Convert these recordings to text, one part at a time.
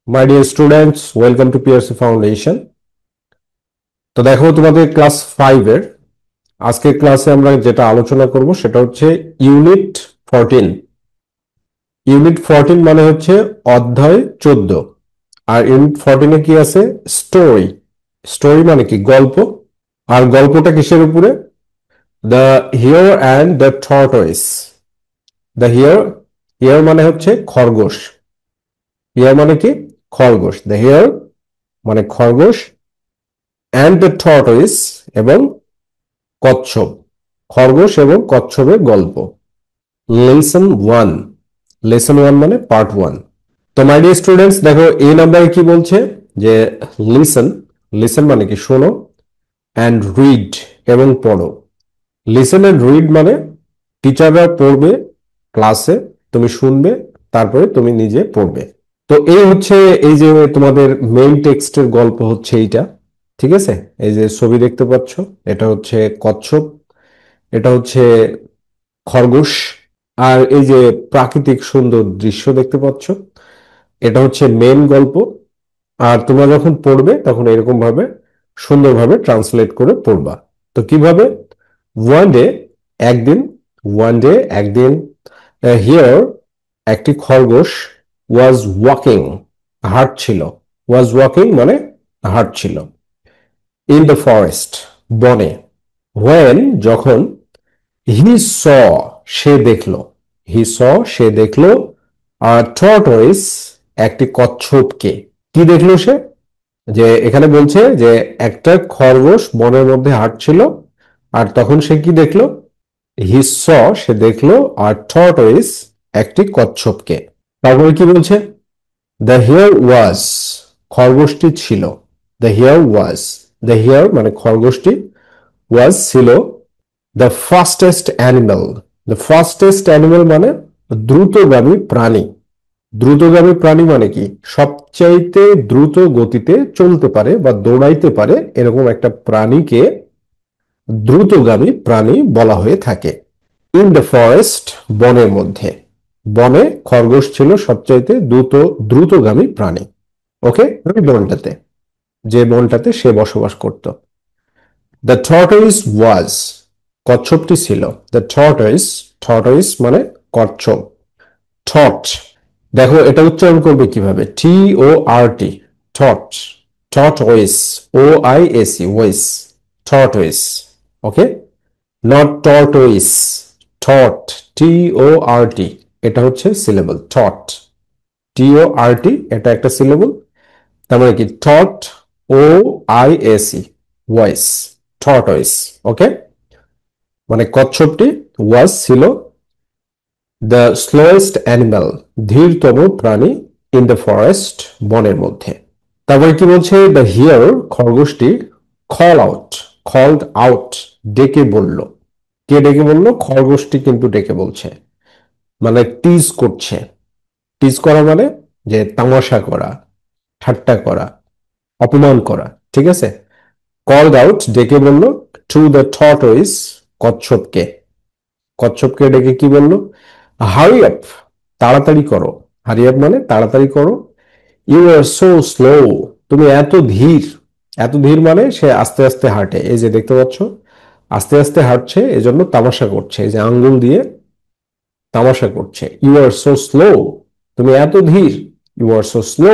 My dear students, welcome to PRC foundation. তো দেখো, তোমাদের ক্লাস 5 এর আজকের ক্লাসে আমরা যেটা আলোচনা করব সেটা হচ্ছে ইউনিট 14। ইউনিট 14 মানে হচ্ছে অধ্যায় 14। আর ইউনিট 14 এ কি আছে? স্টোরি। স্টোরি মানে কি? গল্প। আর গল্পটা কিসের উপরে? The here and the tortoise. The here, here মানে হচ্ছে খরগোশ। হিয়ার মানে কি? খরগোশ। দ্য হিয়ার মানে খরগোশ, অ্যান্ড দ্য টর্টয়েস এবং কচ্ছপ। খরগোশ এবং কচ্ছপের গল্প। লেসন 1। লেসন 1 মানে পার্ট 1। তো মাই ডিয়ার স্টুডেন্টস, দেখো এই নাম্বারে কি বলছে যে লিসন। লিসন মানে কি? শোনো। অ্যান্ড রিড এবং পড়ো। লিসন অ্যান্ড রিড মানে টিচাররা পড়বে ক্লাসে, তুমি শুনবে, তারপরে তুমি নিজে পড়বে। তো এই হচ্ছে, এই যে তোমাদের মেইন টেক্সটের গল্প হচ্ছে এইটা। ঠিক আছে? এই যে ছবি দেখতে পাচ্ছ, এটা হচ্ছে কচ্ছপ, এটা হচ্ছে খরগোশ, আর এই যে প্রাকৃতিক সুন্দর দৃশ্য দেখতে পাচ্ছ, এটা হচ্ছে মেন গল্প। আর তোমরা যখন পড়বে তখন এরকম ভাবে সুন্দরভাবে ট্রান্সলেট করে পড়বা। তো কিভাবে? ওয়ান ডে, একদিন। ওয়ান ডে, একদিন। হিয়ার, একটি খরগোশ। ওয়াজ ওয়াকিং, হাঁটছিল। ওয়াজ ওয়াকিং মানে হাঁটছিল। ইন দ্য ফরেস্ট, বনে। হোয়েন, যখন। হি স, সে দেখল। হি স, সে দেখল। আর টর্টয়েস, একটি কচ্ছপকে। কি দেখলো সে? যে এখানে বলছে যে একটা খরগোশ বনের মধ্যে হাঁটছিল, আর তখন সে কি দেখলো? হি স, সে দেখলো। আর টর্টয়েস, একটি কচ্ছপকে। তারপরে কি বলছে? দ্য হিয়ার ওয়াজ, খরগোশটি ছিল। The hare was, the here মানে খরগোশটি, ওয়াজ ছিল। The fastest animal, the fastest animal মানে দ্রুতগামী প্রাণী। দ্রুতগামী প্রাণী মানে কি? সবচাইতে দ্রুত গতিতে চলতে পারে বা দৌড়াইতে পারে, এরকম একটা প্রাণীকে দ্রুতগামী প্রাণী বলা হয়ে থাকে। ইন দ্য ফরেস্ট, বনের মধ্যে। বনে খরগোশ ছিল সবচাইতে দ্রুতগামী প্রাণী। ওকে, ওই বনটাতে, যে বনটাতে সে বসবাস করত। দ্য টর্টয়েস ওয়াজ, কচ্ছপটি ছিল। দ্য টর্টয়েস, টর্টয়েস মানে কচ্ছপ। থট, দেখো এটা উচ্চারণ করবে কিভাবে? T O R T. থট, থট oise, O I S E, oise. Thought OS. Okay, not tortoise. থট, টি ও আর টি, এটা হচ্ছে syllable. Thought, T O R T, এটা একটা সিলেবল। তার মানে কি? থট, O I S E, oise. Thought OS. Okay, মানে কচ্ছপটি ওয়াজ ছিল দ্য স্লোয়েস্ট অ্যানিমাল, ধীরতম প্রাণী। ইন দ্য ফরেস্ট, বনের মধ্যে। তারপরে কি বলছে? দ্য হিয়ার, খরগোশটি। কল আউট, কল্ড আউট, ডেকে বলল। কে ডেকে বলল? খরগোশটি কিন্তু ডেকে বলছে, মানে টিজ করছে। টিজ করা মানে যে তামাশা করা, ঠাট্টা করা, অপমান করা। ঠিক আছে? কল্ড আউট, ডেকে বলল। টু দ্য টর্টয়েস, কচ্ছপকে। কচ্ছপকে ডেকে কি বলল? হারি আপ, তাড়াতাড়ি করো। হারি আপ মানে তাড়াতাড়ি করো। ইউ আর সো স্লো, তুমি এত ধীর। এত ধীর মানে সে আস্তে আস্তে হাঁটে, এই যে দেখতে পাচ্ছ আস্তে আস্তে হাঁটছে, এজন্য তামাশা করছে, এই যে আঙ্গুল দিয়ে তামাশা করছে। ইউ আর সো স্লো, তুমি এত ধীর। ইউ আর সো স্লো,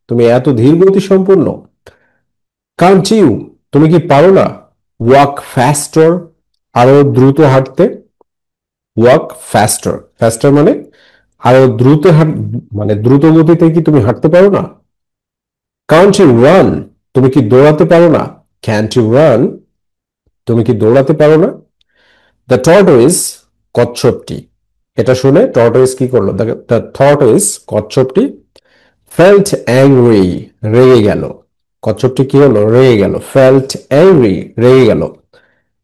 তুমি এত ধীর গতি সম্পন্ন। কান্ট ইউ, তুমি কি পারো না? ওয়াক ফাস্টার, আরো দ্রুত হাঁটতে। ওয়াক ফাস্টার, ফাস্টার মানে আরো দ্রুত মানে দ্রুত গতিতে কি তুমি হাঁটতে পারো না? কান্ট ইউ রান, তুমি কি দৌড়াতে পারো না? ক্যান্ট ইউ রান, তুমি কি দৌড়াতে পারো না? দ্য টর্টয়েস, কচ্ছপটি। এটা শুনে টর্টয়েস কি করলো? দ্য টর্টয়েস, কচ্ছপটি। ফেল্ট অ্যাংরি, রেগে গেল। কচ্ছপটি কি হলো? রেগে গেল। ফেল্ট অ্যাংরি, রেগে গেল।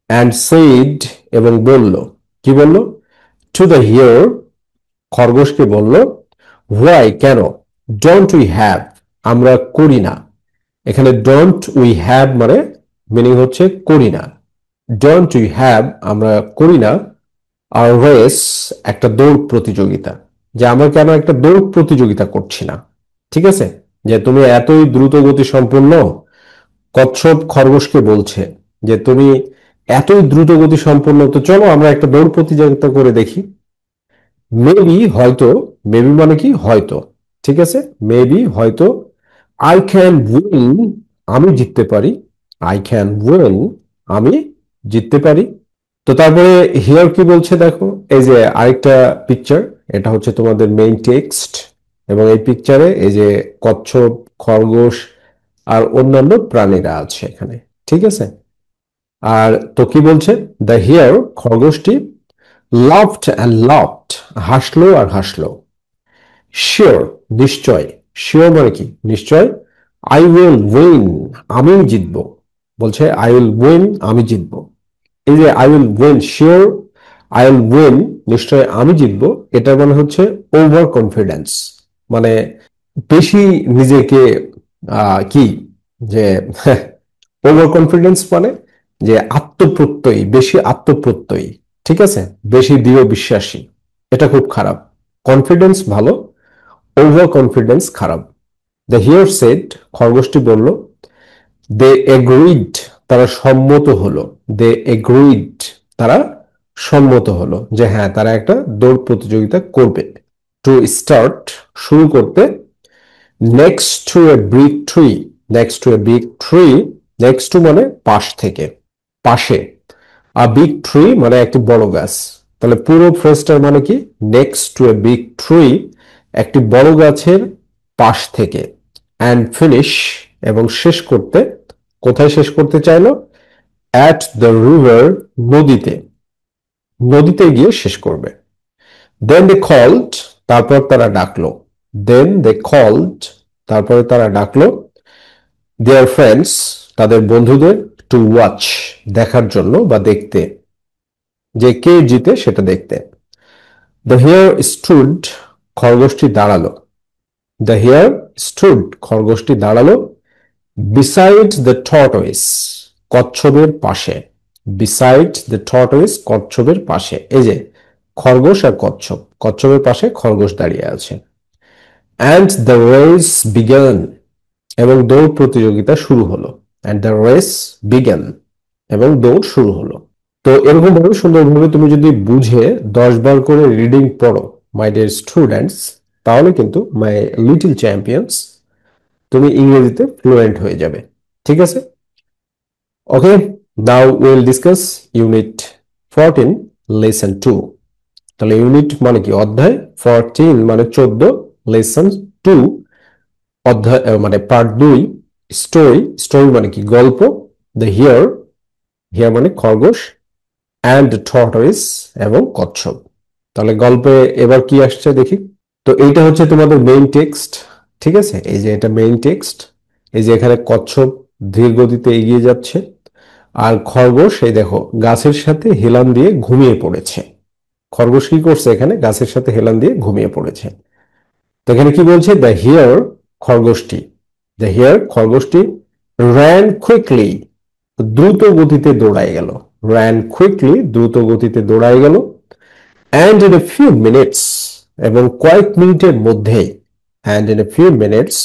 অ্যান্ড সেইড, এবং বলল। কি বলল? টু দ্য হিয়ার, খরগোশকে বলল। হোয়াই, কেন? ডোন্ট উই হ্যাভ, আমরা করি না। এখানে ডোন্ট উই হ্যাভ মানে মিনিং হচ্ছে করি না। ডোন্ট উই হ্যাভ, আমরা করি না। আর রেস, একটা দৌড় প্রতিযোগিতা, যে আমরা কেন একটা দৌড় প্রতিযোগিতা করছি না। ঠিক আছে? যে তুমি এতই দ্রুত গতি সম্পন্ন, কচ্ছপ খরগোশকে বলছে যে তুমি এতই দ্রুত গতি সম্পন্ন, তো চলো আমরা একটা দৌড় প্রতিযোগিতা করে দেখি। মেবি হয়তো, মেবি মানে কি হয়তো, ঠিক আছে, মেবি হয়তো, আই ক্যান উইন, আমি জিততে পারি, আই ক্যান উইন, আমি জিততে পারি। তো তারপরে হিয়ার কি বলছে দেখো, এই যে আরেকটা পিকচার, এটা হচ্ছে তোমাদের মেইন টেক্সট, এবং এই পিকচারে এই যে কচ্ছপ, খরগোশ আর অন্যান্য প্রাণীরা আছে এখানে, ঠিক আছে। আর তো কি বলছে, দ্য হিয়ার, খরগোশটি, লাফড অ্যান্ড লাফড, হাসলো আর হাসলো। শিওর, নিশ্চয়, শিওর মানে কি নিশ্চয়, আই উইল উইন, আমি জিতবো, বলছে আই উইল উইন, আমি জিতবো। এই যে I will win, sure I will win, নিশ্চয় আমি জিতবো, এটার মানে হচ্ছে ওভার কনফিডেন্স, মানে বেশি নিজেকে কি যে ওভার কনফিডেন্স মানে যে আত্মপ্রত্যয়ী, বেশি আত্মপ্রত্যয়ী, ঠিক আছে, বেশি দৃঢ় বিশ্বাসী, এটা খুব খারাপ। কনফিডেন্স ভালো, ওভার কনফিডেন্স খারাপ। দ্য হিয়ার সেড, খরগোশটি বলল, দে এগ্রিড, তারা সম্মত হলো, দে এগ্রিড, তারা সম্মত হলো যে হ্যাঁ তারা একটা দৌড় প্রতিযোগিতা করবে। টু স্টার্ট, শুরু করতে, next to a big tree, next to a big tree, next to মানে পাশ থেকে, পাশে, আ বিগ ট্রি মানে একটি বড় গাছ। তাহলে পুরো ফ্রেজটার মানে কি, next to a big tree, একটি বড় গাছের পাশ থেকে, অ্যান্ড ফিনিশ, এবং শেষ করতে, কোথায় শেষ করতে চাইলো, অ্যাট দ্য রিভার, নদীতে, নদীতে গিয়ে শেষ করবে। দেন দে কল্ড, তারপর তারা ডাকলো, দেন দে কল্ড, তারপরে তারা ডাকলো, দেয়ার ফ্রেন্ডস, তাদের বন্ধুদের, টু ওয়াচ, দেখার জন্য বা দেখতে, যে কে জিতে সেটা দেখতে। দ্য হিয়ার স্টুড, খরগোশটি দাঁড়ালো, দ্য হিয়ার স্টুড, খরগোশটি দাঁড়ালো, বিসাইড দ্য টর্টয়েস, কচ্ছপের পাশে, বিসাইড দ্য টর্টয়েস, কচ্ছপের পাশে, এই যে খরগোশ আর কচ্ছপ, কচ্ছপের পাশে খরগোশ দাঁড়িয়ে আছে। অ্যান্ড দ্য রেস বিগ্যান, এবং দৌড় প্রতিযোগিতা শুরু হলো, অ্যান্ড দ্য রেস বিগ্যান, এবং দৌড় শুরু হলো। তো এরকম ভাবে সুন্দরভাবে তুমি যদি বুঝে 10 বার করে রিডিং পড়ো মাই ডিয়ার স্টুডেন্টস, তাহলে কিন্তু মাই লিটল চ্যাম্পিয়ন্স, তুমি ইংরেজিতে ফ্লুয়েন্ট হয়ে যাবে, ঠিক আছে। Okay, now will discuss unit 14 lesson 2। তাহলে ইউনিট মানে কি অধ্যায়, 14 মানে 14, লেসন 2 অধ্যায় মানে পার্ট 2, স্টোরি, স্টোরি মানে কি গল্প, দ্য হিয়ার, হিয়ার মানে খরগোশ, অ্যান্ড টর্টয়েস, এবং কচ্ছপ। তাহলে গল্পে এবার কি আসছে দেখি। তো এইটা হচ্ছে তোমাদের মেইন টেক্সট, ঠিক আছে, এই যে এটা মেইন টেক্সট, এই যে এখানে কচ্ছপ ধীর গতিতে এগিয়ে যাচ্ছে, আর খরগোশ এই দেখো গাছের সাথে হেলান দিয়ে ঘুমিয়ে পড়েছে। খরগোশ কি করছে, এখানে গাছের সাথে হেলান দিয়ে ঘুমিয়ে পড়েছে। তো এখানে কি বলছে, দ্য হিয়ার, খরগোশটি, দ্য হিয়ার, খরগোশটি, র্যান কুইকলি, দ্রুত গতিতে দৌড়ায় গেল, র্যান কুইকলি, দ্রুত গতিতে দৌড়ায় গেল, and in a few minutes, এবং কয়েক মিনিটের মধ্যেই, and in a few minutes,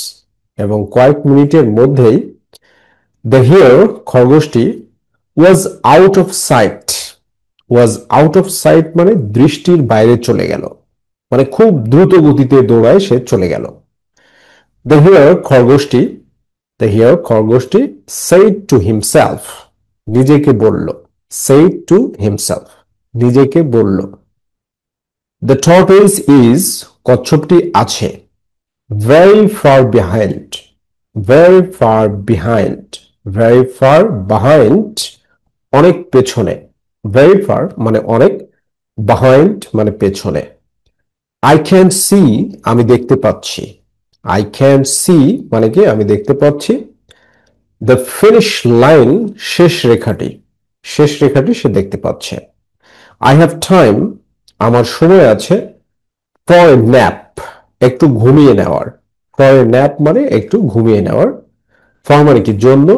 এবং কয়েক মিনিটের মধ্যেই, দ্য হিয়ার, খরগোশটি, was out of sight, was out of sight মানে দৃষ্টির বাইরে চলে গেল, মানে খুব দ্রুত গতিতে দৌড়ায় সে চলে গেল। দ্য হিয়ার, খরগোশটি, দ্য হিয়ার, খরগোশটি, said to himself, নিজেকে বলল, said to himself, নিজেকে বলল। The tortoise is, কচ্ছপটি আছে, very far behind, very far behind, very far behind, অনেক পেছনে, very far মানে অনেক, behind মানে পেছনে। I can see, আমি দেখতে পাচ্ছি, I can see মানে কি আমি দেখতে পাচ্ছি। দ্য ফিনিশ লাইন, শেষ রেখাটি, শেষ রেখাটি সে দেখতে পাচ্ছে। আই হ্যাভ টাইম, আমার সময় আছে, ফর এ ন্যাপ, একটু ঘুমিয়ে নেওয়ার, ফর এ ন্যাপ মানে একটু ঘুমিয়ে নেওয়ার, ফর মানে কি জন্য,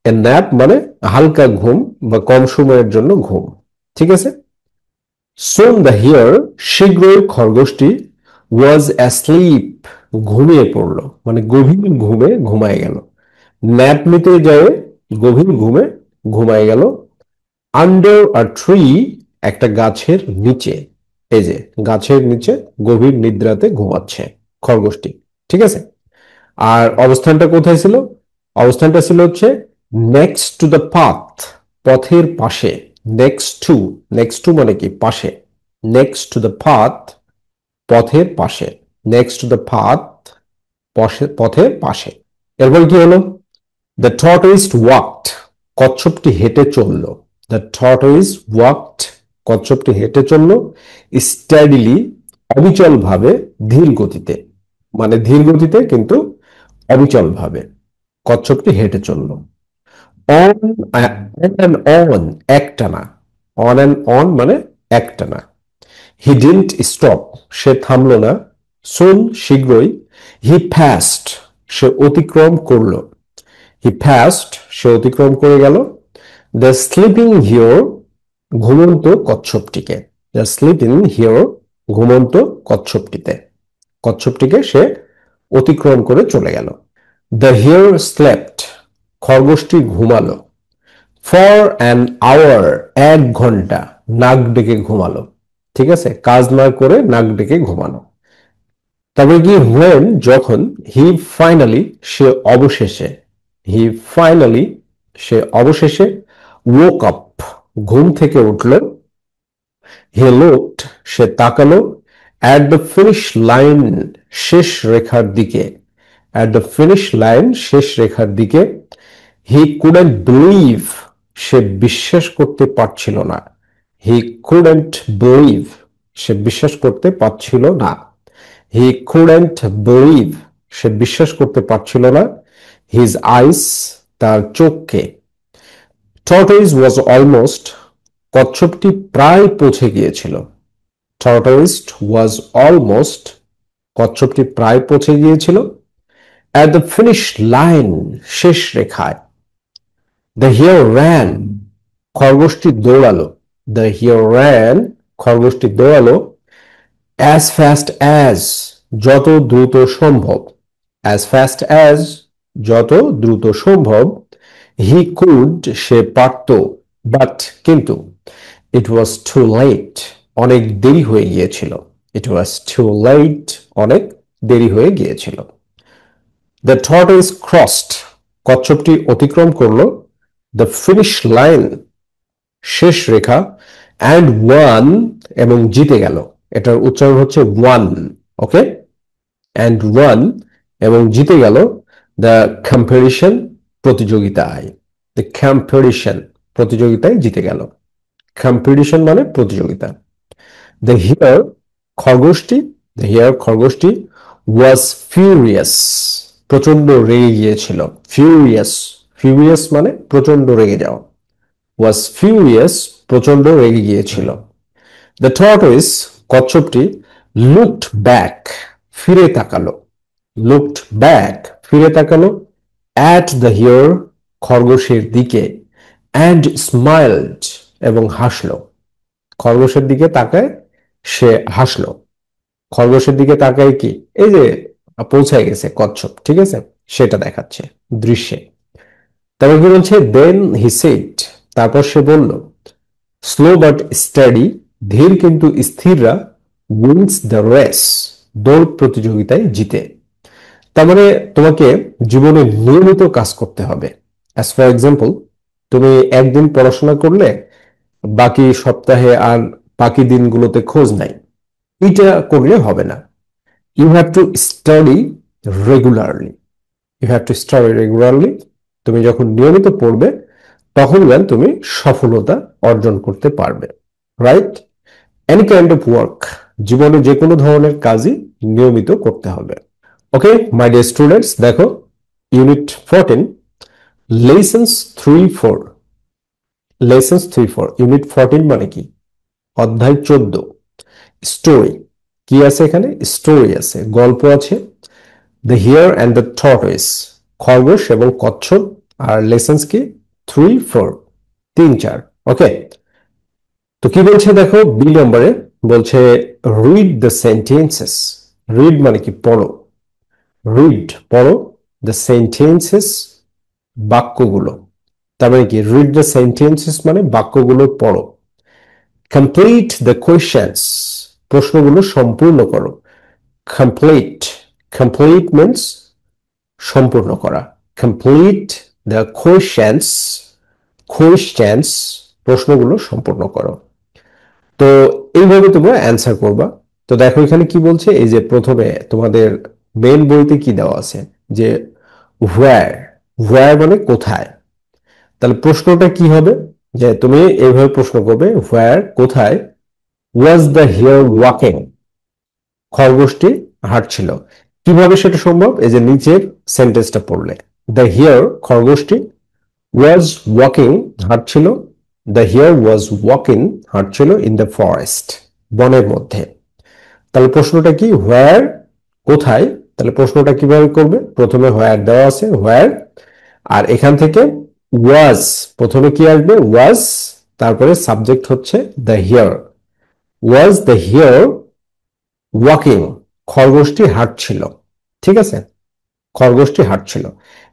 এ ন্যাপ মানে হালকা ঘুম বা কম সময়ের জন্য ঘুম, ঠিক আছে। সুন দ্য হিয়ার, শীঘ্রই খরগোশটি, ওয়াজ অ্যাস্লিপ, ঘুমিয়ে পড়লো, মানে গভীর ঘুমে ঘুমায় গেল। ন্যাপ নিতে যায় গভীর ঘুমে ঘুমায় গেল। আন্ডার আ ট্রি, একটা গাছের নিচে, এই যে গাছের নিচে গভীর নিদ্রাতে ঘুমাচ্ছে খরগোশটি। ঠিক আছে, আর অবস্থানটা কোথায় ছিল? অবস্থানটা ছিল হচ্ছে নেক্সট টু দ্য পাথ, পথের পাশে। নেক্সট টু মানে কি? পাশে। নেক্সট টু দ্য পাথ, পথের পাশে। নেক্সট টু দ্য পাথ, পথের পাশে। এরপর কি হলো? দ্য টর্টয়েস ওয়াকড, কচ্ছপটি হেঁটে চলল। দ্য টর্টয়েস ওয়াকড, কচ্ছপটি হেঁটে চলল। স্ট্যাডিলি, অবিচল ভাবে, ধীর গতিতে, মানে ধীর গতিতে কিন্তু অবিচল ভাবে কচ্ছপটি হেঁটে চলল। অন অ্যান্ড অন, একটানা। অন অ্যান্ড অন মানে একটানা। হি ডিডন্ট স্টপ, সে থামল না। সুন, শীঘ্রই। হি প্যাসড, সে অতিক্রম করল। হি প্যাসড, সে অতিক্রম করে গেল। দ্য স্লিপিং হিওর, ঘুমন্ত কচ্ছপটিকে। দ্য স্লিপিং হিওর, ঘুমন্ত কচ্ছপটিতে, কচ্ছপটিকে সে অতিক্রম করে চলে গেল। দ্য হিয়ার স্লেপ্ট, খরগোশটি ঘুমালো। ফর অ্যান আওয়ার, 1 ঘন্টা, নাক ডেকে ঘুমালো। ঠিক আছে, কাজ না করে নাক ডেকে ঘুমানো। তারপরে কি? হোয়েন, যখন। হি ফাইনালি, সে অবশেষে। হি ফাইনালি, সে অবশেষে। woke আপ, ঘুম থেকে উঠল। হি লুকড, সে তাকালো। অ্যাট দ্য ফিনিশ লাইন, শেষ রেখার দিকে। অ্যাট দ্য ফিনিশ লাইন, শেষ রেখার দিকে। হি কুডন্ট বিলিভ, সে বিশ্বাস করতে পারছিল না। হি কুডন্ট বিলিভ, সে বিশ্বাস করতে পারছিল না। হি কুডন্ট বিলিভ, সে বিশ্বাস করতে পারছিল না। হিজ আইস, তার চোখকে। টর্টয়েস ওয়াজ অলমোস্ট, কচ্ছপটি প্রায় পৌঁছে গিয়েছিল। টর্টয়েস ওয়াজ অলমোস্ট, কচ্ছপটি প্রায় পৌঁছে গিয়েছিল। অ্যাট দ্য ফিনিশ লাইন, শেষ রেখায়। দ্য হিয়ার র্যান, খরগোশটি দৌড়ালো। দ্য হিয়ার র্যান, খরগোশটি দৌড়ালো। অ্যাজ ফাস্ট অ্যাজ, যত দ্রুত সম্ভব। অ্যাজ ফাস্ট অ্যাজ, যত দ্রুত সম্ভব। হি কুড, সে পারত। বাট, কিন্তু। ইট ওয়াজ টু লেট, অনেক দেরি হয়ে গিয়েছিল। ইট ওয়াজ টু লেট, অনেক দেরি হয়ে গিয়েছিল। দ্য টর্টয়েস ক্রসড, কচ্ছপটি অতিক্রম করলো। দ্য ফিনিশ লাইন, শেষ রেখা। অ্যান্ড ওয়ান, এবং জিতে গেল। এটার উচ্চারণ হচ্ছে ওয়ান। ওকে, অ্যান্ড ওয়ান, এবং জিতে গেল। দ্য কম্পিটিশন, প্রতিযোগিতায়। দ্য কম্পিটিশন, প্রতিযোগিতায় জিতে গেল। কম্পিটিশন মানে প্রতিযোগিতা। দ্য হিয়ার, খরগোশটি। দ্য হিয়ার, খরগোশটি। ওয়াজ ফিউরিয়াস, প্রচন্ড রেগে গিয়েছিল। ফিউরিয়াস, ফিউরিয়াস মানে প্রচন্ড রেগে যাওয়া। ওয়াজ ফিউরিয়াস, প্রচন্ড রেগে গিয়েছিল। দ্য টর্টয়েস, কচ্ছপটি। লুকড ব্যাক, ফিরে তাকালো। লুকড ব্যাক, ফিরে তাকালো। অ্যাট দ্য হিয়ার, খরগোশের দিকে। অ্যান্ড স্মাইলড, এবং হাসলো। খরগোশের দিকে তাকায় সে হাসলো। খরগোশের দিকে তাকায় কি? এই যে পৌঁছায় গেছে কচ্ছপ, ঠিক আছে, সেটা দেখাচ্ছে দৃশ্যে। তারপর কি বলছে? দেন হি সেড, তারপর সে বলল। স্লো বাট স্টাডি, ধীর কিন্তু স্থিররা। উইন্স দ্য রেস, দৌড় প্রতিযোগিতায় জিতে। তার মানে তোমাকে জীবনে নিয়মিত কাজ করতে হবে। অ্যাজ ফর এক্সাম্পল, তুমি একদিন পড়াশোনা করলে বাকি সপ্তাহে আর বাকি দিনগুলোতে খোঁজ নাই, এটা করলে হবে না। You have to study regularly. You have to study regularly. তুমি যখন নিয়মিত পড়বে তখন তুমি সফলতা অর্জন করতে পারবে। Right? Any kind of work, জীবনে যে কোনো ধরনের কাজই নিয়মিত করতে হবে। ওকে মাই ডিয়ার স্টুডেন্টস, দেখো ইউনিট 14, লেসন্স 3-4। লেসন্স 3-4, ইউনিট 14 মানে কি? অধ্যায় 14, স্টোরি। কি আছে এখানে? স্টোরি আছে, গল্প আছে। The here and the tortoise, খরগোশ এবং কচ্ছপ। আর লেসন্স কি? 3-4, 3-4। ওকে, তো কি বলছে দেখো, বি নম্বরে বলছে রিড দ্য সেন্টেন্সেস। রিড মানে কি? পড়ো। রিড পড়ো, দ্য সেন্টেন্সেস বাক্যগুলো। তার মানে কি, রিড দ্য সেন্টেন্সেস মানে বাক্যগুলো পড়ো। কমপ্লিট দ্য কোয়েশ্চেন্স, প্রশ্নগুলো সম্পূর্ণ করো। কমপ্লিট, কমপ্লিট মিন্স সম্পূর্ণ করা। কমপ্লিট দ্য কোয়েশ্চেন্স, কোয়েশ্চেন্স প্রশ্নগুলো সম্পূর্ণ করো। তো এইভাবে তোমরা অ্যান্সার করবা। তো দেখো এখানে কি বলছে, এই যে প্রথমে তোমাদের মেন বইতে কি দেওয়া আছে যে হোয়ার, হোয়ার মানে কোথায়। তাহলে প্রশ্নটা কি হবে, যে তুমি এইভাবে প্রশ্ন করবে, হোয়ার কোথায়, ওয়াজ দ্য হিয়ার ওয়াকিং, খরগোশটি হাঁটছিল। কিভাবে সেটা সম্ভব, এই যে নিচের সেন্টেন্সটা পড়লে, দ্য হিয়ার খরগোশটি, ওয়াজ ওয়াকিং হাঁটছিল, দ্য হিয়ার ওয়াজ ওয়াকিং হাঁটছিল, ইন দ্য ফরেস্ট বনের মধ্যে। তাহলে প্রশ্নটা কি, হোয়ার কোথায়। তাহলে প্রশ্নটা কিভাবে করবে, প্রথমে হোয়ার দেওয়া আছে, হোয়ার, আর এখান থেকে ওয়াজ, প্রথমে কি আসবে, ওয়াজ, তারপরে সাবজেক্ট হচ্ছে the hare, was the hare walking, খরগোশটি হাঁটছিল। ঠিক আছে, খরগোশটি হাঁটছিল।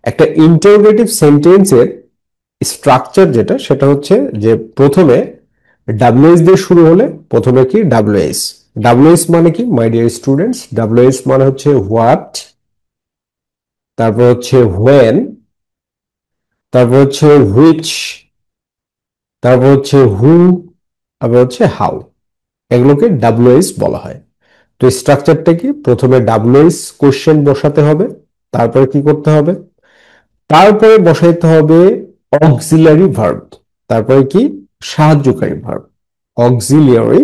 একটা ইন্টারোগেটিভ সেন্টেন্সের স্ট্রাকচার যেটা, সেটা হচ্ছে যে প্রথমে ডাব্লিউএস দিয়ে শুরু হলে, প্রথমে কি ডাব্লিউএস, ডাব্লিউএস মানে কি মাই ডিয়ার স্টুডেন্টস, ডাব্লিউএস মানে হচ্ছে হোয়াট, তারপর হচ্ছে হোয়েন, তারপর হচ্ছে হুইচ, তারপর হচ্ছে হু, তারপর হচ্ছে হাউ। এগুলোকে ডাব্লিউএস বলা হয়। তো স্ট্রাকচারটা কি, প্রথমে ডাব্লিউএস কোশ্চেন বসাতে হবে, তারপরে কি করতে হবে, তারপরে বসাইতে হবে অক্সিলারি ভার্ব, তারপরে কি সাহায্যকারী ভার্ব, অক্সিলিয়ারি,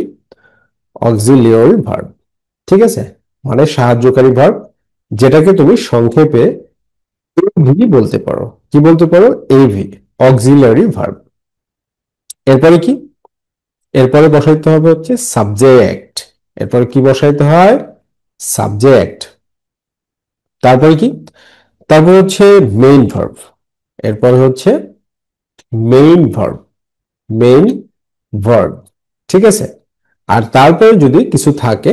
অক্সিলিয়ারি ভার্ব। ঠিক আছে, মানে সাহায্যকারী ভার্ব, যেটাকে তুমি সংক্ষেপে এভি বলতে পারো। কি বলতে পারো, এভি, অক্সিলারি ভার্ব। এরপরে কি, এরপরে বসাইতে হবে হচ্ছে সাবজেক্ট, এরপরে কি বসাইতে হয়, সাবজেক্ট। তারপরে কি, তারপর হচ্ছে মেইন ভার্ব, এরপরে হচ্ছে মেইন ভার্ব, মেইন ভার্ব। ঠিক আছে, আর তারপরে যদি কিছু থাকে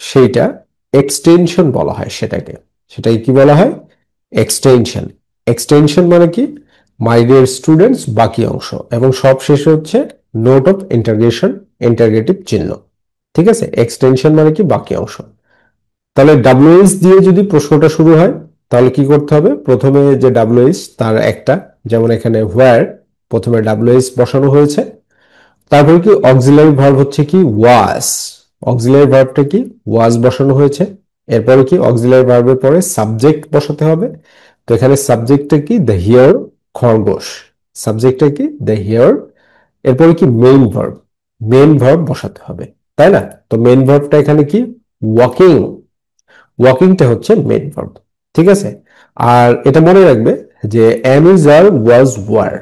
সেইটা এক্সটেনশন বলা হয়, সেটাকে, সেটাকে কি বলা হয়, এক্সটেনশন। এক্সটেনশন মানে কি মাই ডিয়ার স্টুডেন্টস বাকি অংশ, এবং সব শেষে হচ্ছে নোট অফ ইন্টারগেশন, ইন্টারগেটিভ চিহ্ন। ঠিক আছে, এক্সটেনশন মানে কি বাকি অংশ। তাহলে ডাব্লিউএস দিয়ে যদি প্রশ্নটা শুরু হয়, তাহলে কি করতে হবে, প্রথমে যে ডাব্লিউএস তার একটা, যেমন এখানে হোয়ার, প্রথমে ডাব্লিউএস বসানো হয়েছে, তারপরে কি অক্সিলারি ভার্ব হচ্ছে কি ওয়াজ, অক্সিলারি ভার্বটা কি ওয়াজ বসানো হয়েছে। এরপরে কি অক্সিলারি ভার্বের পরে সাবজেক্ট বসাতে হবে। তো এখানে সাবজেক্টটা কি দ্য হিয়ার, খরগোশ, সাবজেক্টটা কি দ্য হিয়ার। এরপরে কি মেইন ভার্ব, মেইন ভার্ব বসাতে হবে, তাই না। তো মেইন ভার্বটা এখানে কি ওয়াকিং, ওয়াকিংটা হচ্ছে মেইন ভার্ব। ঠিক আছে, আর এটা মনে রাখবে যে am is are, was were,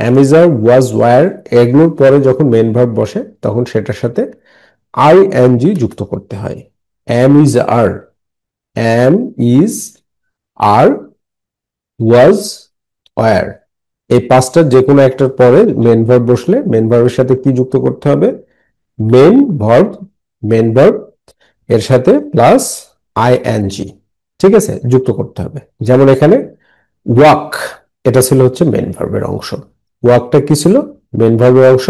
am is are, was were, এগুলোর পরে যখন মেইন ভার্ব বসে তখন সেটার সাথে আইএনজি যুক্ত করতে হয়। Am is are, am is are, was were, এই পাঁচটার যে কোনো একটার পরে মেইন ভার্ব বসলে মেইন ভার্বের সাথে কি যুক্ত করতে হবে, মেইন ভার্ব, মেইন ভার্ব এর সাথে প্লাস আইএনজি, ঠিক আছে, যুক্ত করতে হবে। যেমন এখানে ওয়াক, এটা ছিল হচ্ছে মেইন ভার্বের অংশ, ওয়াকটা কি ছিল মেইন ভার্বের অংশ,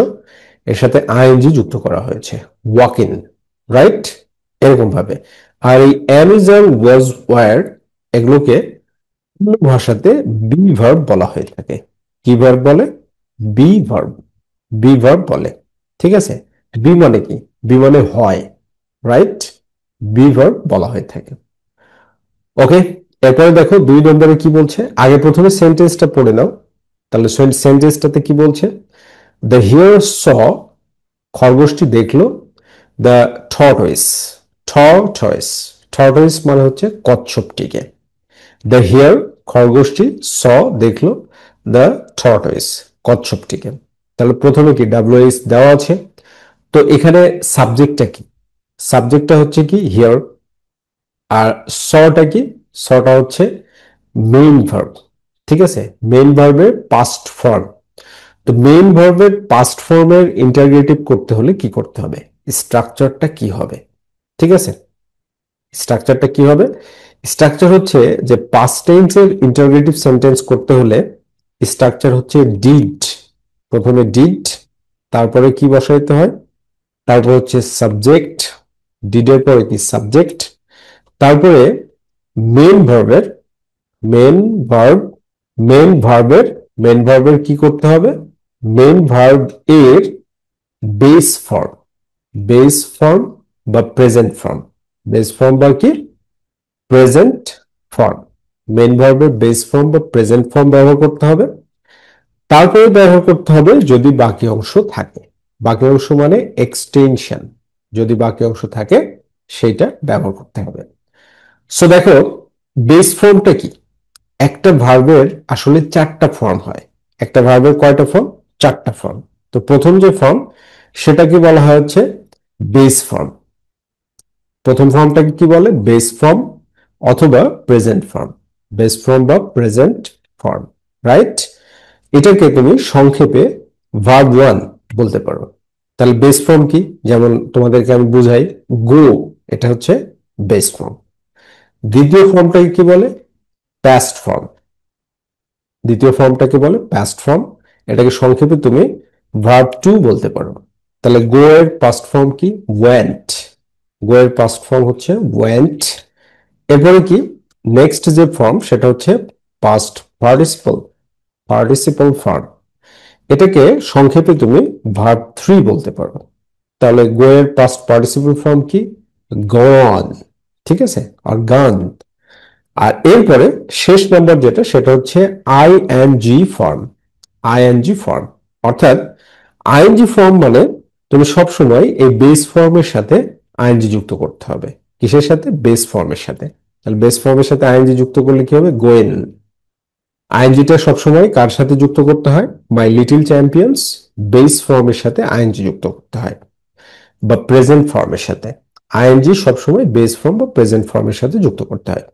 এর সাথে আইএনজি যুক্ত করা হয়েছে, ওয়াক ইন, রাইট, এরকম ভাবে। আর এই am is are, was were, এগুলোকে ভাষাতে বি ভার্ব বলা হয়ে থাকে। কি ভার্ব বলে, বি ভার্ব, বি ভার্ব বলে। ঠিক আছে, বি মানে কি, বি মানে হয়, রাইট, বি ভার্ব বলা হয়ে থাকে। ওকে, এরপরে দেখো 2 নম্বরে কি বলছে, আগে প্রথমে সেন্টেন্সটা পড়ে নাও। তাহলে সেন্টেন্সটাতে কি বলছে, দ্য হিয়ার স, খরগোশটি দেখলো, দ্য টর্টয়েস, টর্টয়েস, টর্টয়েস মানে হচ্ছে কচ্ছপটিকে, দ্য হিয়ার খরগোশটি, স দেখলো, দ্য টর্টয়েস কচ্ছপটিকে। তাহলে প্রথমে কি ডাব্লিউএস দেওয়া আছে, তো এখানে সাবজেক্টটা কি, সাবজেক্টটা হচ্ছে কি হিয়ার, আর সটা কি, সটা হচ্ছে মেইন ভার্ব। ঠিক আছে, মেইন ভার্বের পাস্ট ফর্ম। তো মেইন ভার্বের পাস্ট ফর্মের ইন্টারগ্রেটিভ করতে হলে কি করতে হবে, স্ট্রাকচারটা কি হবে। ঠিক আছে, স্ট্রাকচারটা কি হবে, স্ট্রাকচার হচ্ছে যে পাস্ট টেন্সের ইন্টারোগেটিভ সেন্টেন্স করতে হলে স্ট্রাকচার হচ্ছে ডিড, প্রথমে ডিড, তারপরে কি বসাইতে হয়, তারপর হচ্ছে সাবজেক্ট, ডিডের পরে কি সাবজেক্ট, তারপরে মেন ভার্বের মেন ভার্ব, মেন ভার্বের কি করতে হবে, মেন ভার্ব এর বেস ফর্ম, বেস ফর্ম বা প্রেজেন্ট ফর্ম, বেস ফর্ম বা কি প্রেজেন্ট ফর্ম, মেন ভার্বের বেস ফর্ম বা প্রেজেন্ট ফর্ম ব্যবহার করতে হবে। তারপরে ব্যবহার করতে হবে যদি বাকি অংশ থাকে, বাকি অংশ মানে এক্সটেনশন, যদি বাকি অংশ থাকে সেটা ব্যবহার করতে হবে। সো দেখো বেস ফর্মটা কি, একটা ভার্বের আসলে চারটা ফর্ম হয়, একটা ভার্বের কয়টা ফর্ম, চারটা ফর্ম। তো প্রথম যে ফর্ম সেটাকে বলা হয় হচ্ছে বেস ফর্ম, প্রথম ফর্মটাকে কি বলে বেস ফর্ম অথবা প্রেজেন্ট ফর্ম, বেস ফর্ম বা প্রেজেন্ট ফর্ম, রাইট। এটাকে তুমি সংক্ষেপে ভার্ব ওয়ান বলতে পারো। তাহলে বেস ফর্ম কি, যেমন তোমাদেরকে আমি বুঝাই, গো, এটা হচ্ছে বেস ফর্ম। দ্বিতীয় ফর্মটাকে কি বলে পাস্ট ফর্ম, দ্বিতীয় ফর্মটাকে বলে পাস্ট ফর্ম, এটাকে সংক্ষেপে তুমি ভার্ব টু বলতে পারো। তাহলে গো এর পাস্ট ফর্ম কি ওয়েন্ট, গো এর পাস্ট ফর্ম হচ্ছে ওয়েন্ট। এরপরে কি নেক্সট যে ফর্ম সেটা হচ্ছে পাস্ট পার্টিসিপল, পার্টিসিপল ফর্ম, এটাকে সংক্ষেপে তুমি ভার্ব থ্রি বলতে পারো। তাহলে গো এর পাস্ট পার্টিসিপল ফর্ম কি গন, ঠিক আছে, আর গান। আর এরপরে শেষ নাম্বার যেটা সেটা হচ্ছে আইএনজি ফর্ম, আইএনজি ফর্ম, অর্থাৎ আইএনজি ফর্ম মানে তুমি সবসময় এই বেস ফর্মের সাথে আইএনজি যুক্ত করতে হবে, কিসের সাথে, বেস ফর্মের সাথে। তাহলে বেস ফর্মের সাথে আইএনজি যুক্ত করলে কি হবে গোয়েন, আইএনজিটা সবসময় কার সাথে যুক্ত করতে হয়, মাই লিটল চ্যাম্পিয়ন্স, বেস ফর্মের সাথে আইএনজি যুক্ত করতে হয় বা প্রেজেন্ট ফর্মের সাথে, আইএনজি সবসময় বেস ফর্ম বা প্রেজেন্ট ফর্মের সাথে যুক্ত করতে হয়।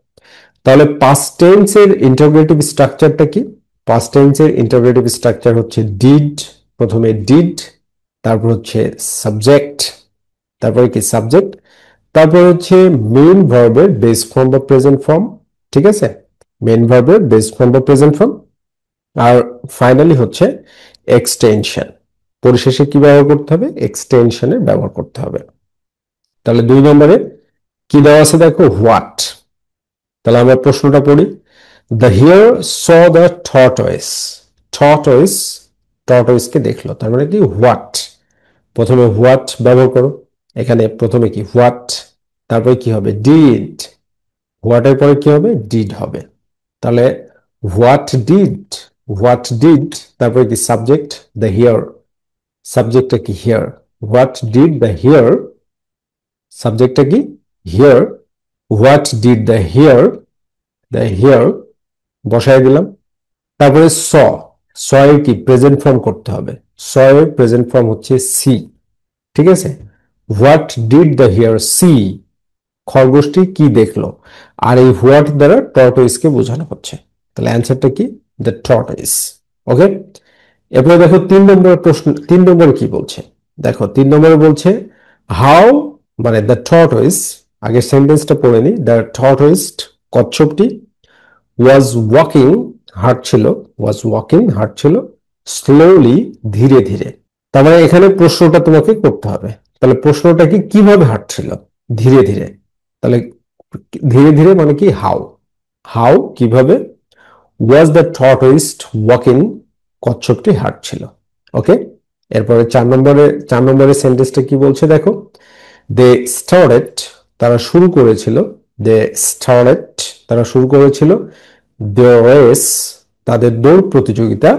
তাহলে পাস্ট টেন্সের ইন্টারোগেটিভ স্ট্রাকচারটা কি, পাস্ট টেন্সের ইন্টারোগেটিভ স্ট্রাকচার হচ্ছে ডিড, প্রথমে ডিড, তারপর হচ্ছে সাবজেক্ট, তারপরে কি সাবজেক্ট, তারপর হচ্ছে মেইন ভার্বের বেস ফর্ম বা প্রেজেন্ট ফর্ম, ঠিক আছে, মেইন ভার্বের বেস ফর্ম বা প্রেজেন্ট ফর্ম, আর ফাইনালি হচ্ছে এক্সটেনশন, পরিশেষে কি ব্যবহার করতে হবে, এক্সটেনশনের ব্যবহার করতে হবে। তাহলে 2 নম্বরে কি দেওয়া আছে দেখো হোয়াট, তাহলে আমরা প্রশ্নটা পড়ি। The hare saw the tortoise, tortoise, টর্টয়েসকে দেখলো, তার মানে কি হোয়াট, প্রথমে হোয়াট ব্যবহার করো, এখানে প্রথমে কি হোয়াট, তারপরে কি হবে ডিড, হোয়াটের পরে কি হবে ডিড হবে। তাহলে হোয়াট ডিড, হোয়াট ডিড, তারপরে কি সাবজেক্ট দ্য হিয়ার, সাবজেক্টটা কি here, what did the here, সাবজেক্টটা কি here, what did the here, the here বসায় দিলাম। তারপরে স এর কি প্রেজেন্ট ফর্ম করতে হবে, স এর প্রেজেন্ট ফর্ম হচ্ছে সি, ঠিক আছে, what did the hare see, খরগোশটি কি দেখলো, আর এই হোয়াট দ্বারা টর্টয়েসকে বোঝানো হচ্ছে। তাহলে অ্যান্সারটা কি দ্য টর্টয়েস, ওকে। এরপরে দেখো 3 নম্বর প্রশ্ন, 3 নম্বরে কি বলছে, দেখো 3 নম্বরে বলছে হাউ, মানে দ্য টর্টয়েস, আগের সেন্টেন্সটা পড়ে নি, দ্য টর্টয়েস কচ্ছপটি ওয়াজ ওয়াকিং, হাঁটছিল, ওয়াজ ওয়াকিং হাঁটছিল, স্লোলি ধীরে ধীরে। তার মানে এখানে প্রশ্নটা তোমাকে করতে হবে, তাহলে প্রশ্নটা কি কিভাবে হাঁটছিল ধীরে ধীরে, তাহলে ধীরে ধীরে মানে কি হাউ, হাউ কিভাবে, ওয়াজ দ্য টর্টয়েস ওয়াকিং, কচ্ছপটি হাঁটছিল, ওকে। এরপরে 4 নম্বরের সেন্টেন্সটা কি বলছে দেখো, দে স্টার্টেড, তারা শুরু করেছিল, দে স্টার্টেড, তারা শুরু করেছিল, দ্য রেস, তাদের দৌড় প্রতিযোগিতা,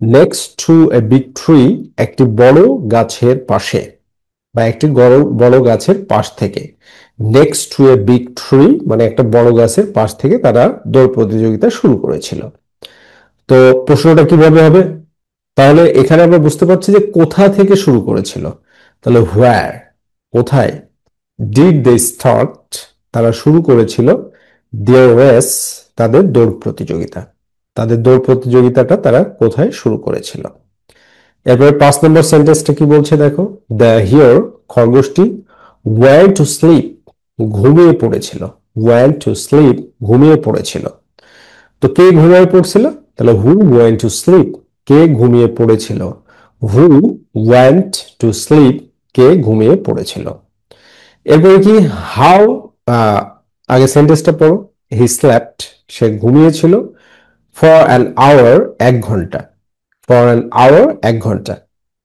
next to a big tree, একটি বড় গাছের পাশে বা একটি বড় বড় গাছের পাশ থেকে, next to a big tree মানে একটা বড় গাছের পাশ থেকে তারা দৌড় প্রতিযোগিতা শুরু করেছিল। তো প্রশ্নটা কিভাবে হবে, তাহলে এখানে আমরা বুঝতে পারছি যে কোথা থেকে শুরু করেছিল, তাহলে হোয়ার, কোথায়, ডিড দে স্টার্ট, তারা শুরু করেছিল, দেয়ার রেস, তাদের দৌড় প্রতিযোগিতা, তাদের দৌড় প্রতিযোগিতাটা তারা কোথায় শুরু করেছিল। এরপরে 5 নম্বর সেন্টেন্সটা কি বলছে দেখো, দ্য হিয়ার, খরগোশটি ওয়ার টু স্লিপ, ঘুমিয়ে পড়েছিল, ওয়েন্ট টু স্লিপ ঘুমিয়ে পড়েছিল। তো কে ঘুমিয়ে পড়ছিল? তাহলে হু ওয়েন্ট টু স্লিপ, কে ঘুমিয়ে পড়েছিল। হু ওয়েন্ট টু স্লিপ, কে ঘুমিয়ে পড়েছিল। এরপরে কি হাউ, আগে সেন্টেন্সটা পড়ো। হি স্ল্যাপ্ট, সে ঘুমিয়েছিল। ফর অ্যান আওয়ার, 1 ঘন্টা। ফর অ্যান আওয়ার, 1 ঘন্টা।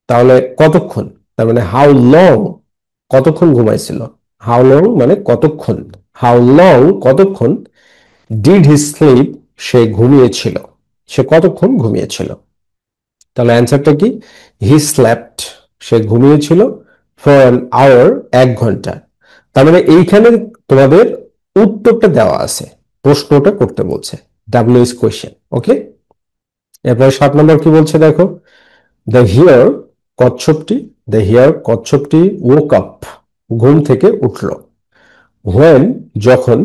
তাহলে কতক্ষণ? তার মানে হাউ লং, কতক্ষণ ঘুমাইছিল। হাউ লং মানে কতক্ষণ। হাউ লং কতক্ষণ। ডিড হি স্লিপ, সে ঘুমিয়েছিল। সে কতক্ষণ ঘুমিয়েছিল। তাহলে অ্যান্সারটা কি? হি স্ল্যাপ্ট, সে ঘুমিয়েছিল। ফর অ্যান আওয়ার, 1 ঘন্টা। তার মানে এইখানে তোমাদের উত্তরটা দেওয়া আছে, প্রশ্নটা করতে বলছে, ডাব্লিউএস কোয়েশ্চেন। ওকে, এরপরে 7 নম্বর কি বলছে দেখো। দ্য হিয়ার, কচ্ছপটি, দ্য হিয়ার কচ্ছপটি woke up, ঘুম থেকে উঠল। হোয়েন, যখন,